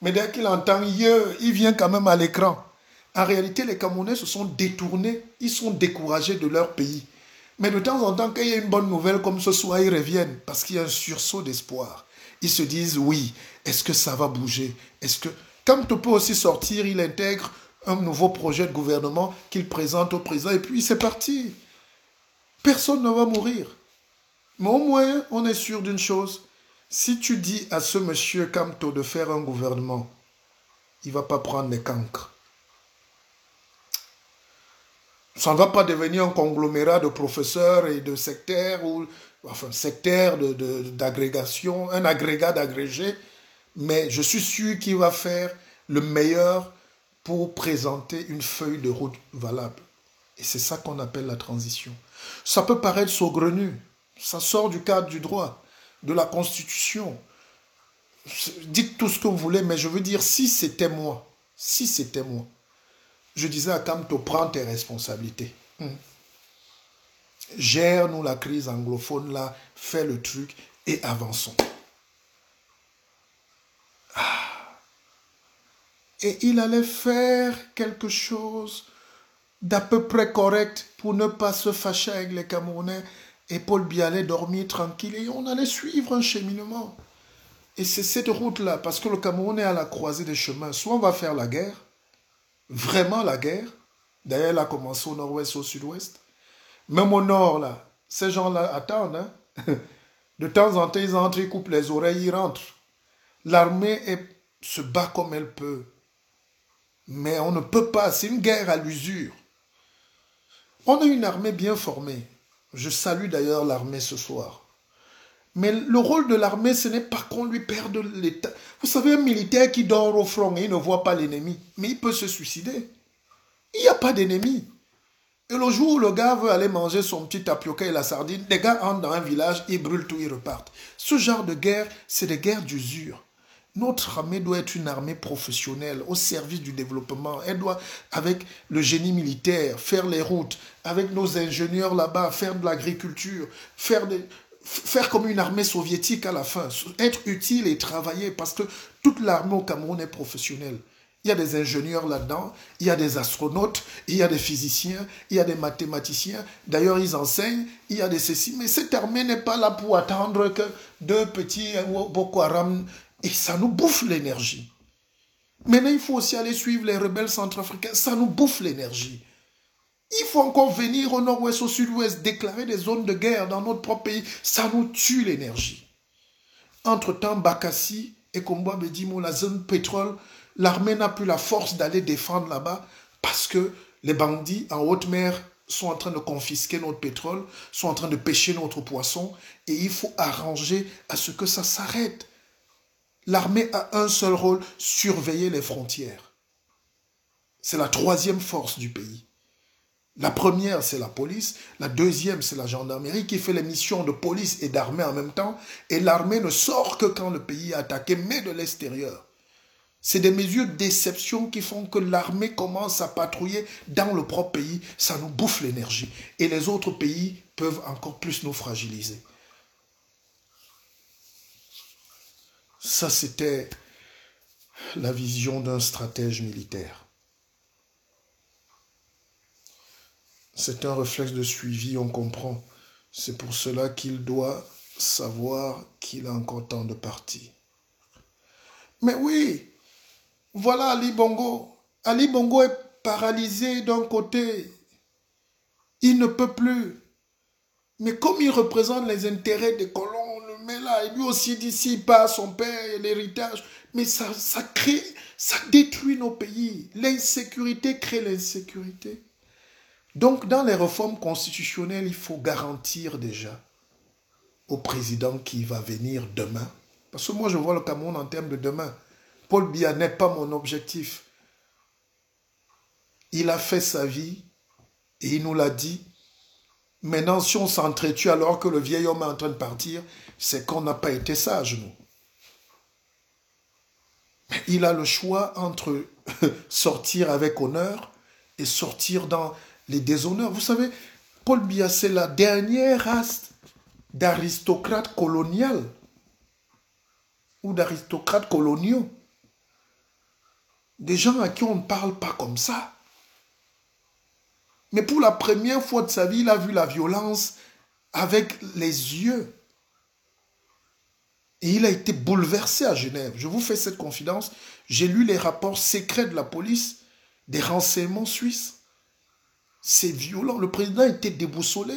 Mais dès qu'il entend, il vient quand même à l'écran. En réalité, les Camerounais se sont détournés, ils sont découragés de leur pays. Mais de temps en temps, quand il y a une bonne nouvelle comme ce soir, ils reviennent parce qu'il y a un sursaut d'espoir. Ils se disent, oui, est-ce que ça va bouger? Est-ce que, quand tu peux aussi sortir, il intègre un nouveau projet de gouvernement qu'il présente au président et puis c'est parti. Personne ne va mourir. Mais au moins, on est sûr d'une chose. Si tu dis à ce monsieur Kamto de faire un gouvernement, il ne va pas prendre les cancres. Ça ne va pas devenir un conglomérat de professeurs et de sectaires, ou, enfin, sectaires d'agrégation, un agrégat d'agrégés, mais je suis sûr qu'il va faire le meilleur pour présenter une feuille de route valable. Et c'est ça qu'on appelle la transition. Ça peut paraître saugrenu, ça sort du cadre du droit, de la Constitution. Dites tout ce que vous voulez, mais je veux dire, si c'était moi, je disais à Kamto, prends tes responsabilités. Gère-nous la crise anglophone là, fais le truc et avançons. Et il allait faire quelque chose d'à peu près correct pour ne pas se fâcher avec les Camerounais. Et Paul Biya allait dormir tranquille et on allait suivre un cheminement. Et c'est cette route-là, parce que le Cameroun est à la croisée des chemins. Soit on va faire la guerre, vraiment la guerre. D'ailleurs, elle a commencé au nord-ouest, au sud-ouest. Même au nord, là, ces gens-là attendent. Hein? De temps en temps, ils entrent, ils coupent les oreilles, ils rentrent. L'armée se bat comme elle peut. Mais on ne peut pas, c'est une guerre à l'usure. On a une armée bien formée. Je salue d'ailleurs l'armée ce soir. Mais le rôle de l'armée, ce n'est pas qu'on lui perde l'état. Vous savez, un militaire qui dort au front et il ne voit pas l'ennemi, mais il peut se suicider. Il n'y a pas d'ennemi. Et le jour où le gars veut aller manger son petit tapioca et la sardine, les gars entrent dans un village, ils brûlent tout, ils repartent. Ce genre de guerre, c'est des guerres d'usure. Notre armée doit être une armée professionnelle au service du développement. Elle doit, avec le génie militaire, faire les routes, avec nos ingénieurs là-bas, faire de l'agriculture, faire comme une armée soviétique à la fin, être utile et travailler parce que toute l'armée au Cameroun est professionnelle. Il y a des ingénieurs là-dedans, il y a des astronautes, il y a des physiciens, il y a des mathématiciens. D'ailleurs, ils enseignent, il y a des ceci. Mais cette armée n'est pas là pour attendre que deux petits Boko Haram. Et ça nous bouffe l'énergie. Maintenant, il faut aussi aller suivre les rebelles centrafricains. Ça nous bouffe l'énergie. Il faut encore venir au nord-ouest, au sud-ouest, déclarer des zones de guerre dans notre propre pays. Ça nous tue l'énergie. Entre-temps, Bakassi et Kombo Bedimo, la zone pétrole, l'armée n'a plus la force d'aller défendre là-bas parce que les bandits en haute mer sont en train de confisquer notre pétrole, sont en train de pêcher notre poisson et il faut arranger à ce que ça s'arrête. L'armée a un seul rôle, surveiller les frontières. C'est la troisième force du pays. La première, c'est la police. La deuxième, c'est la gendarmerie qui fait les missions de police et d'armée en même temps. Et l'armée ne sort que quand le pays est attaqué, mais de l'extérieur. C'est des mesures d'exception qui font que l'armée commence à patrouiller dans le propre pays. Ça nous bouffe l'énergie. Et les autres pays peuvent encore plus nous fragiliser. Ça, c'était la vision d'un stratège militaire. C'est un réflexe de suivi, on comprend. C'est pour cela qu'il doit savoir qu'il a encore tant de partis. Mais oui, voilà Ali Bongo. Ali Bongo est paralysé d'un côté. Il ne peut plus. Mais comme il représente les intérêts des colons, on le met là. Et lui aussi dit, s'il part son père et l'héritage. Mais ça détruit nos pays. L'insécurité crée l'insécurité. Donc, dans les réformes constitutionnelles, il faut garantir déjà au président qui va venir demain. Parce que moi, je vois le Cameroun en termes de demain. Paul Biya n'est pas mon objectif. Il a fait sa vie et il nous l'a dit. Maintenant, si on s'entretue alors que le vieil homme est en train de partir, c'est qu'on n'a pas été sage, nous. Il a le choix entre sortir avec honneur et sortir dans les déshonneurs. Vous savez, Paul Biya, c'est la dernière race d'aristocrates coloniales ou d'aristocrates coloniaux. Des gens à qui on ne parle pas comme ça. Mais pour la première fois de sa vie, il a vu la violence avec les yeux. Et il a été bouleversé à Genève. Je vous fais cette confidence. J'ai lu les rapports secrets de la police, des renseignements suisses. C'est violent. Le président était déboussolé.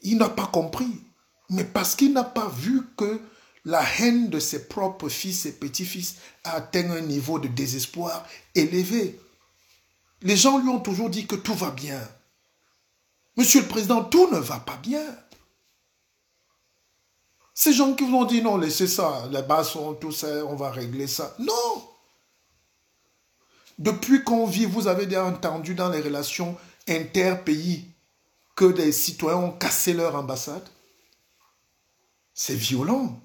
Il n'a pas compris. Mais parce qu'il n'a pas vu que la haine de ses propres fils et petits-fils a atteint un niveau de désespoir élevé. Les gens lui ont toujours dit que tout va bien. Monsieur le Président, tout ne va pas bien. Ces gens qui vous ont dit non, laissez ça, les bas sont tout ça, on va régler ça. Non. Depuis qu'on vit, vous avez déjà entendu dans les relations interpays que des citoyens ont cassé leur ambassade. C'est violent.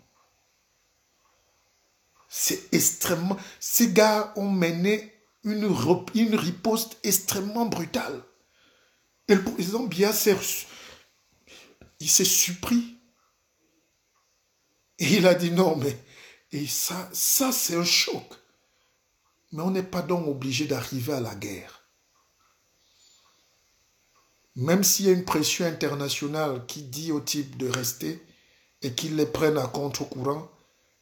C'est extrêmement... Ces gars ont mené une riposte extrêmement brutale. Et le président Biya il s'est surpris. Et il a dit non, mais et ça c'est un choc. Mais on n'est pas donc obligé d'arriver à la guerre. Même s'il y a une pression internationale qui dit au type de rester et qu'il les prenne à contre-courant,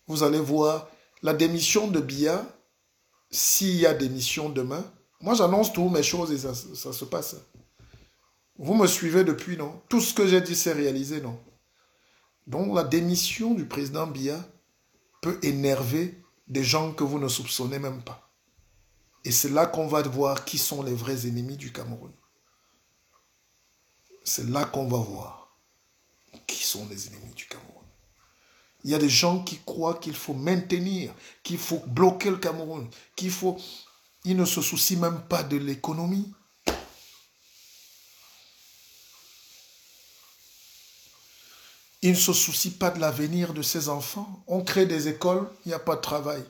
vous allez voir la démission de Biya, s'il y a démission demain, moi j'annonce toutes mes choses et ça se passe. Vous me suivez depuis, non? Tout ce que j'ai dit c'est réalisé, non? Donc la démission du président Biya peut énerver des gens que vous ne soupçonnez même pas. Et c'est là qu'on va voir qui sont les vrais ennemis du Cameroun. C'est là qu'on va voir qui sont les ennemis du Cameroun. Il y a des gens qui croient qu'il faut maintenir, qu'il faut bloquer le Cameroun, Ils ne se soucient même pas de l'économie. Ils ne se soucient pas de l'avenir de ses enfants. On crée des écoles, il n'y a pas de travail.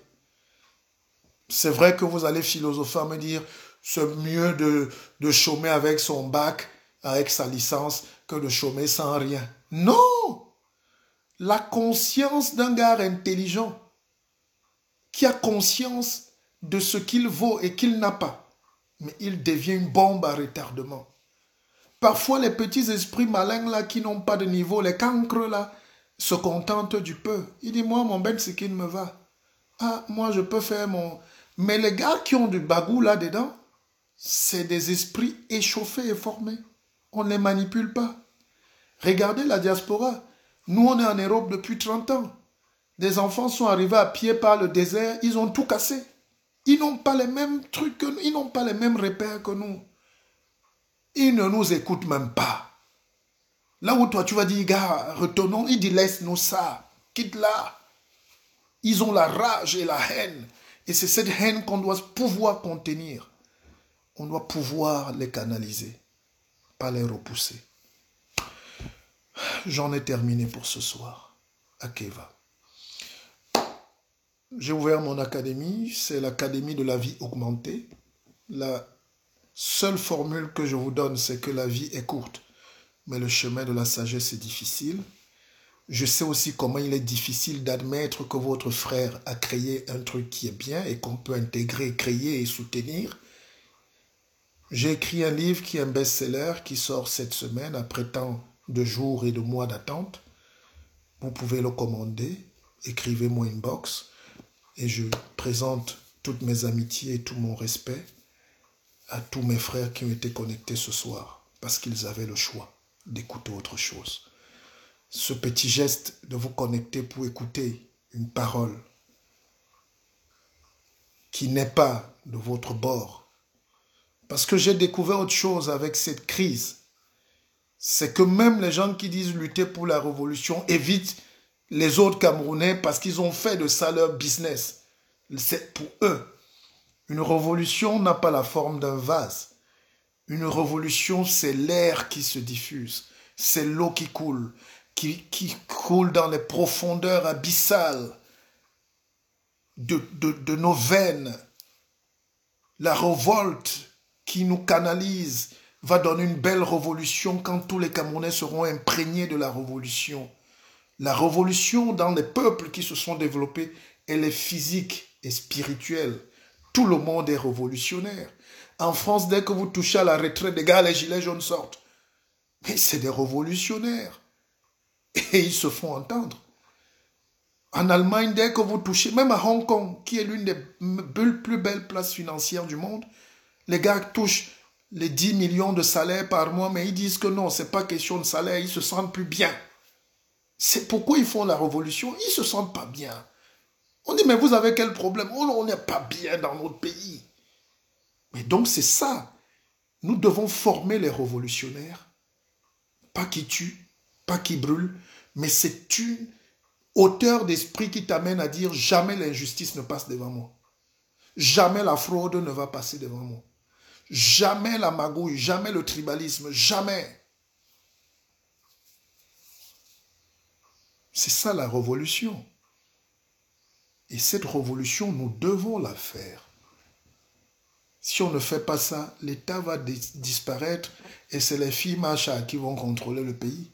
C'est vrai que vous allez philosopher à me dire c'est mieux de chômer avec son bac, avec sa licence, que de chômer sans rien. Non! La conscience d'un gars intelligent qui a conscience de ce qu'il vaut et qu'il n'a pas, mais il devient une bombe à retardement. Parfois, les petits esprits malins là qui n'ont pas de niveau, les cancres là, se contentent du peu. Il dit, moi, mon ben, c'est qu'il me va. Ah, moi, je peux faire mon... Mais les gars qui ont du bagou là-dedans, c'est des esprits échauffés et formés. On ne les manipule pas. Regardez la diaspora. Nous, on est en Europe depuis 30 ans. Des enfants sont arrivés à pied par le désert, ils ont tout cassé. Ils n'ont pas les mêmes trucs que nous, ils n'ont pas les mêmes repères que nous. Ils ne nous écoutent même pas. Là où toi, tu vas dire, gars, retournons, il dit, laisse-nous ça, quitte-la. Ils ont la rage et la haine. Et c'est cette haine qu'on doit pouvoir contenir. On doit pouvoir les canaliser, pas les repousser. J'en ai terminé pour ce soir. Akeva. J'ai ouvert mon académie, c'est l'académie de la vie augmentée. La seule formule que je vous donne, c'est que la vie est courte, mais le chemin de la sagesse est difficile. Je sais aussi comment il est difficile d'admettre que votre frère a créé un truc qui est bien et qu'on peut intégrer, créer et soutenir. J'ai écrit un livre qui est un best-seller qui sort cette semaine après tant de jours et de mois d'attente. Vous pouvez le commander, écrivez-moi inbox et je présente toutes mes amitiés et tout mon respect à tous mes frères qui ont été connectés ce soir parce qu'ils avaient le choix d'écouter autre chose. Ce petit geste de vous connecter pour écouter une parole qui n'est pas de votre bord. Parce que j'ai découvert autre chose avec cette crise. C'est que même les gens qui disent lutter pour la révolution évitent les autres Camerounais parce qu'ils ont fait de ça leur business. C'est pour eux. Une révolution n'a pas la forme d'un vase. Une révolution, c'est l'air qui se diffuse. C'est l'eau qui coule. Qui coule dans les profondeurs abyssales de nos veines. La révolte qui nous canalise va donner une belle révolution quand tous les Camerounais seront imprégnés de la révolution. La révolution dans les peuples qui se sont développés, elle est physique et spirituelle. Tout le monde est révolutionnaire. En France, dès que vous touchez à la retraite, les gars, les gilets jaunes sortent. Mais c'est des révolutionnaires. Et ils se font entendre. En Allemagne, dès que vous touchez, même à Hong Kong, qui est l'une des plus belles places financières du monde, les gars touchent les 10 millions de salaires par mois, mais ils disent que non, ce n'est pas question de salaire, ils se sentent plus bien. C'est pourquoi ils font la révolution, ils ne se sentent pas bien. On dit, mais vous avez quel problème? Oh non, on n'est pas bien dans notre pays. Mais donc c'est ça. Nous devons former les révolutionnaires. Pas qui tuent, pas qui brûlent, mais c'est une hauteur d'esprit qui t'amène à dire jamais l'injustice ne passe devant moi. Jamais la fraude ne va passer devant moi. Jamais la magouille, jamais le tribalisme, jamais. C'est ça la révolution. Et cette révolution, nous devons la faire. Si on ne fait pas ça, l'État va disparaître et c'est les filles Macha qui vont contrôler le pays.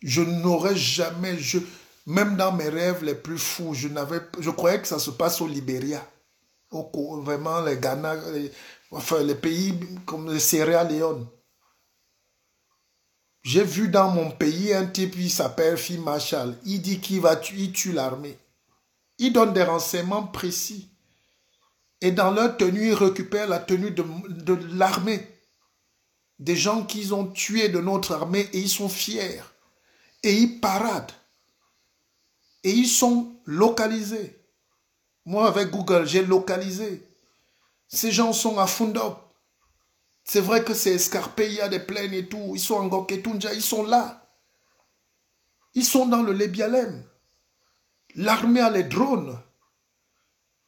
Je n'aurais jamais, même dans mes rêves les plus fous, je croyais que ça se passe au Libéria. Vraiment, les Ghana, les pays comme le Sierra Leone. J'ai vu dans mon pays un type, il s'appelle Phil Marshall. Il dit qu'il tue l'armée. Il donne des renseignements précis. Et dans leur tenue, ils récupèrent la tenue de l'armée. Des gens qu'ils ont tués de notre armée et ils sont fiers. Et ils paradent. Et ils sont localisés. Moi, avec Google, j'ai localisé. Ces gens sont à Fundop. C'est vrai que c'est escarpé, il y a des plaines et tout. Ils sont en Goketunja, ils sont là. Ils sont dans le Lébialem. L'armée a les drones.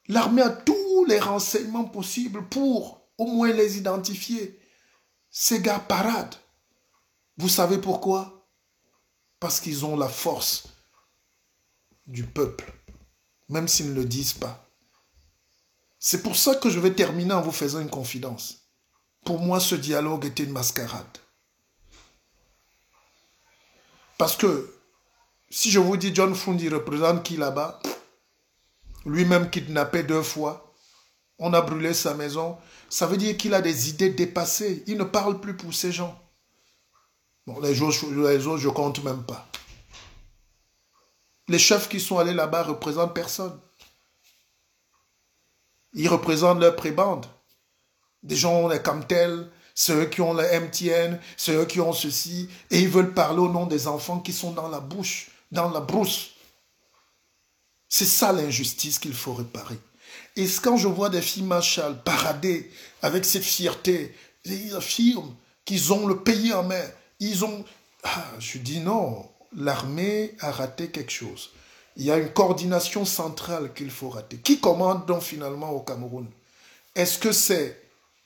L'armée a tous les renseignements possibles pour au moins les identifier. Ces gars paradent. Vous savez pourquoi? Parce qu'ils ont la force du peuple, même s'ils ne le disent pas. C'est pour ça que je vais terminer en vous faisant une confidence. Pour moi, ce dialogue était une mascarade. Parce que, si je vous dis John Fundi représente qui là-bas, lui-même kidnappé 2 fois, on a brûlé sa maison, ça veut dire qu'il a des idées dépassées. Il ne parle plus pour ces gens. Bon, les autres, je ne compte même pas. Les chefs qui sont allés là-bas ne représentent personne. Ils représentent leur prébande. Des gens, les Camtel, ceux qui ont le MTN, ceux qui ont ceci, et ils veulent parler au nom des enfants qui sont dans la bouche, dans la brousse. C'est ça l'injustice qu'il faut réparer. Et quand je vois des filles Marshall parader avec cette fierté, ils affirment qu'ils ont le pays en main. Ils ont... je dis non, l'armée a raté quelque chose. Il y a une coordination centrale qu'il faut rater. Qui commande donc finalement au Cameroun? Est-ce que c'est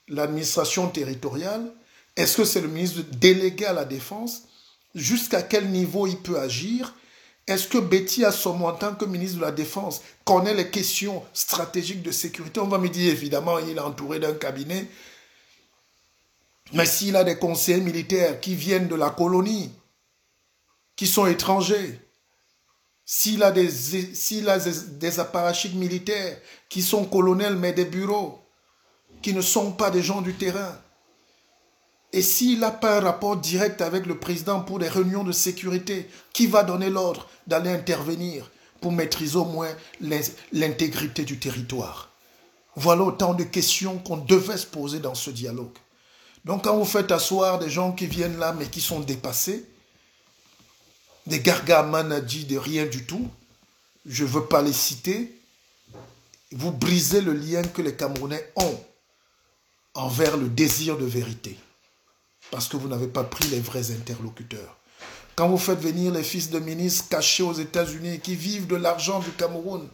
l'administration territoriale? Est-ce que c'est le ministre délégué à la défense? Jusqu'à quel niveau il peut agir? Est-ce que Betty Assommo, en tant que ministre de la Défense, connaît les questions stratégiques de sécurité? On va me dire, évidemment, il est entouré d'un cabinet. Mais s'il a des conseillers militaires qui viennent de la colonie, qui sont étrangers, s'il a des apparatchiks militaires qui sont colonels mais des bureaux, qui ne sont pas des gens du terrain, et s'il n'a pas un rapport direct avec le président pour des réunions de sécurité, qui va donner l'ordre d'aller intervenir pour maîtriser au moins l'intégrité du territoire? Voilà autant de questions qu'on devait se poser dans ce dialogue. Donc quand vous faites asseoir des gens qui viennent là mais qui sont dépassés, des gargamanadis de rien du tout, je ne veux pas les citer, vous brisez le lien que les Camerounais ont envers le désir de vérité. Parce que vous n'avez pas pris les vrais interlocuteurs. Quand vous faites venir les fils de ministres cachés aux États-Unis, qui vivent de l'argent du Cameroun,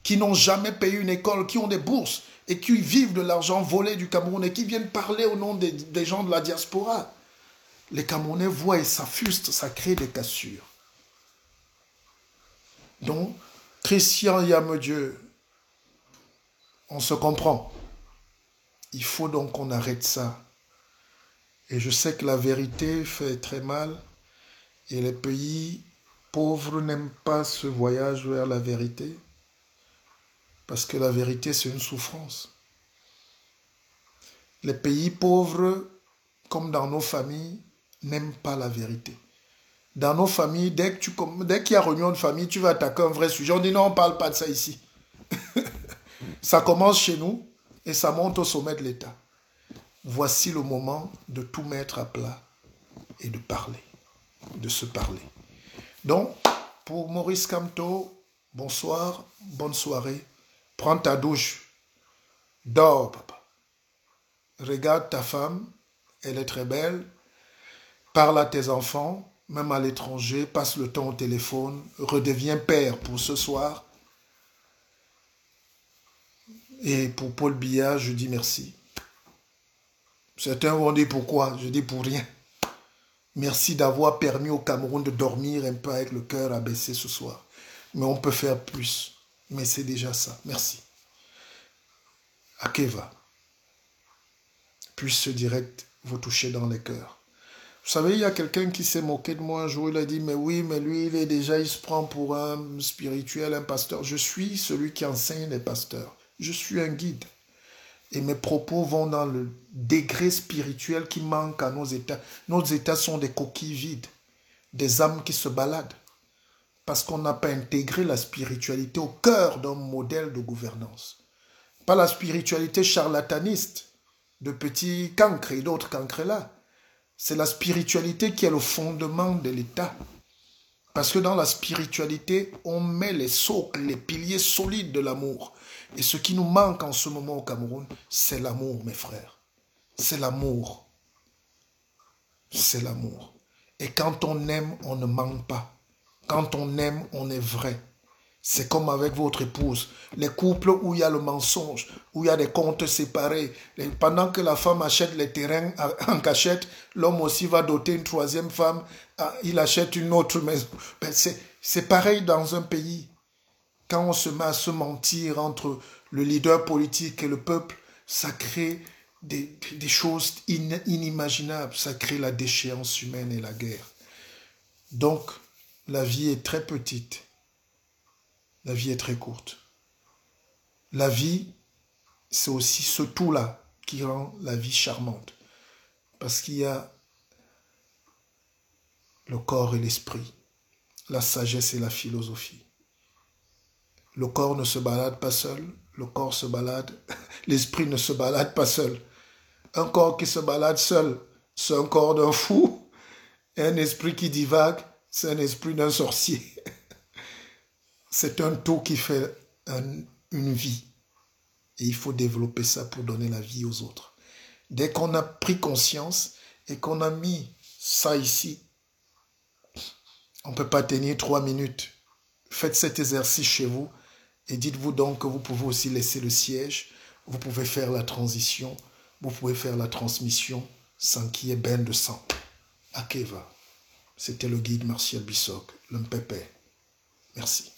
qui n'ont jamais payé une école, qui ont des bourses, et qui vivent de l'argent volé du Cameroun, et qui viennent parler au nom des gens de la diaspora, les Camerounais voient et s'affustent, ça crée des cassures. Donc, Christian Yamedieu, on se comprend. Il faut donc qu'on arrête ça. Et je sais que la vérité fait très mal. Et les pays pauvres n'aiment pas ce voyage vers la vérité. Parce que la vérité, c'est une souffrance. Les pays pauvres, comme dans nos familles, n'aiment pas la vérité. Dans nos familles, dès qu'il y a réunion de famille, tu vas attaquer un vrai sujet. On dit non, on ne parle pas de ça ici. Ça commence chez nous et ça monte au sommet de l'État. Voici le moment de tout mettre à plat et de parler, de se parler. Donc, pour Maurice Kamto, bonsoir, bonne soirée. Prends ta douche. Dors, papa. Regarde ta femme, elle est très belle. Parle à tes enfants, même à l'étranger, passe le temps au téléphone, redeviens père pour ce soir. Et pour Paul Biya, je dis merci. Certains vont dire pourquoi, je dis pour rien. Merci d'avoir permis au Cameroun de dormir un peu avec le cœur abaissé ce soir. Mais on peut faire plus. Mais c'est déjà ça. Merci. Akeva. Puisse ce direct vous toucher dans les cœurs. Vous savez, il y a quelqu'un qui s'est moqué de moi un jour. Il a dit, mais oui, mais lui, il se prend pour un spirituel, un pasteur. Je suis celui qui enseigne les pasteurs. Je suis un guide. Et mes propos vont dans le degré spirituel qui manque à nos États. Nos États sont des coquilles vides, des âmes qui se baladent. Parce qu'on n'a pas intégré la spiritualité au cœur d'un modèle de gouvernance. Pas la spiritualité charlataniste de petits cancres et d'autres cancres là. C'est la spiritualité qui est le fondement de l'État. Parce que dans la spiritualité, on met les socles, les piliers solides de l'amour. Et ce qui nous manque en ce moment au Cameroun, c'est l'amour, mes frères. C'est l'amour. C'est l'amour. Et quand on aime, on ne ment pas. Quand on aime, on est vrai. C'est comme avec votre épouse. Les couples où il y a le mensonge, où il y a des comptes séparés. Pendant que la femme achète les terrains en cachette, l'homme aussi va doter une troisième femme. Il achète une autre maison. C'est pareil dans un pays. Quand on se met à se mentir entre le leader politique et le peuple, ça crée des choses inimaginables. Ça crée la déchéance humaine et la guerre. Donc, la vie est très petite. La vie est très courte. La vie, c'est aussi ce tout-là qui rend la vie charmante. Parce qu'il y a le corps et l'esprit, la sagesse et la philosophie. Le corps ne se balade pas seul, le corps se balade, l'esprit ne se balade pas seul. Un corps qui se balade seul, c'est un corps d'un fou. Et un esprit qui divague, c'est un esprit d'un sorcier. C'est un tout qui fait une vie. Et il faut développer ça pour donner la vie aux autres. Dès qu'on a pris conscience et qu'on a mis ça ici, on ne peut pas tenir 3 minutes. Faites cet exercice chez vous et dites-vous donc que vous pouvez aussi laisser le siège, vous pouvez faire la transition, vous pouvez faire la transmission sans qu'il y ait bain de sang. Akeva, c'était le guide Martial Bissok, le Mpépé. Merci.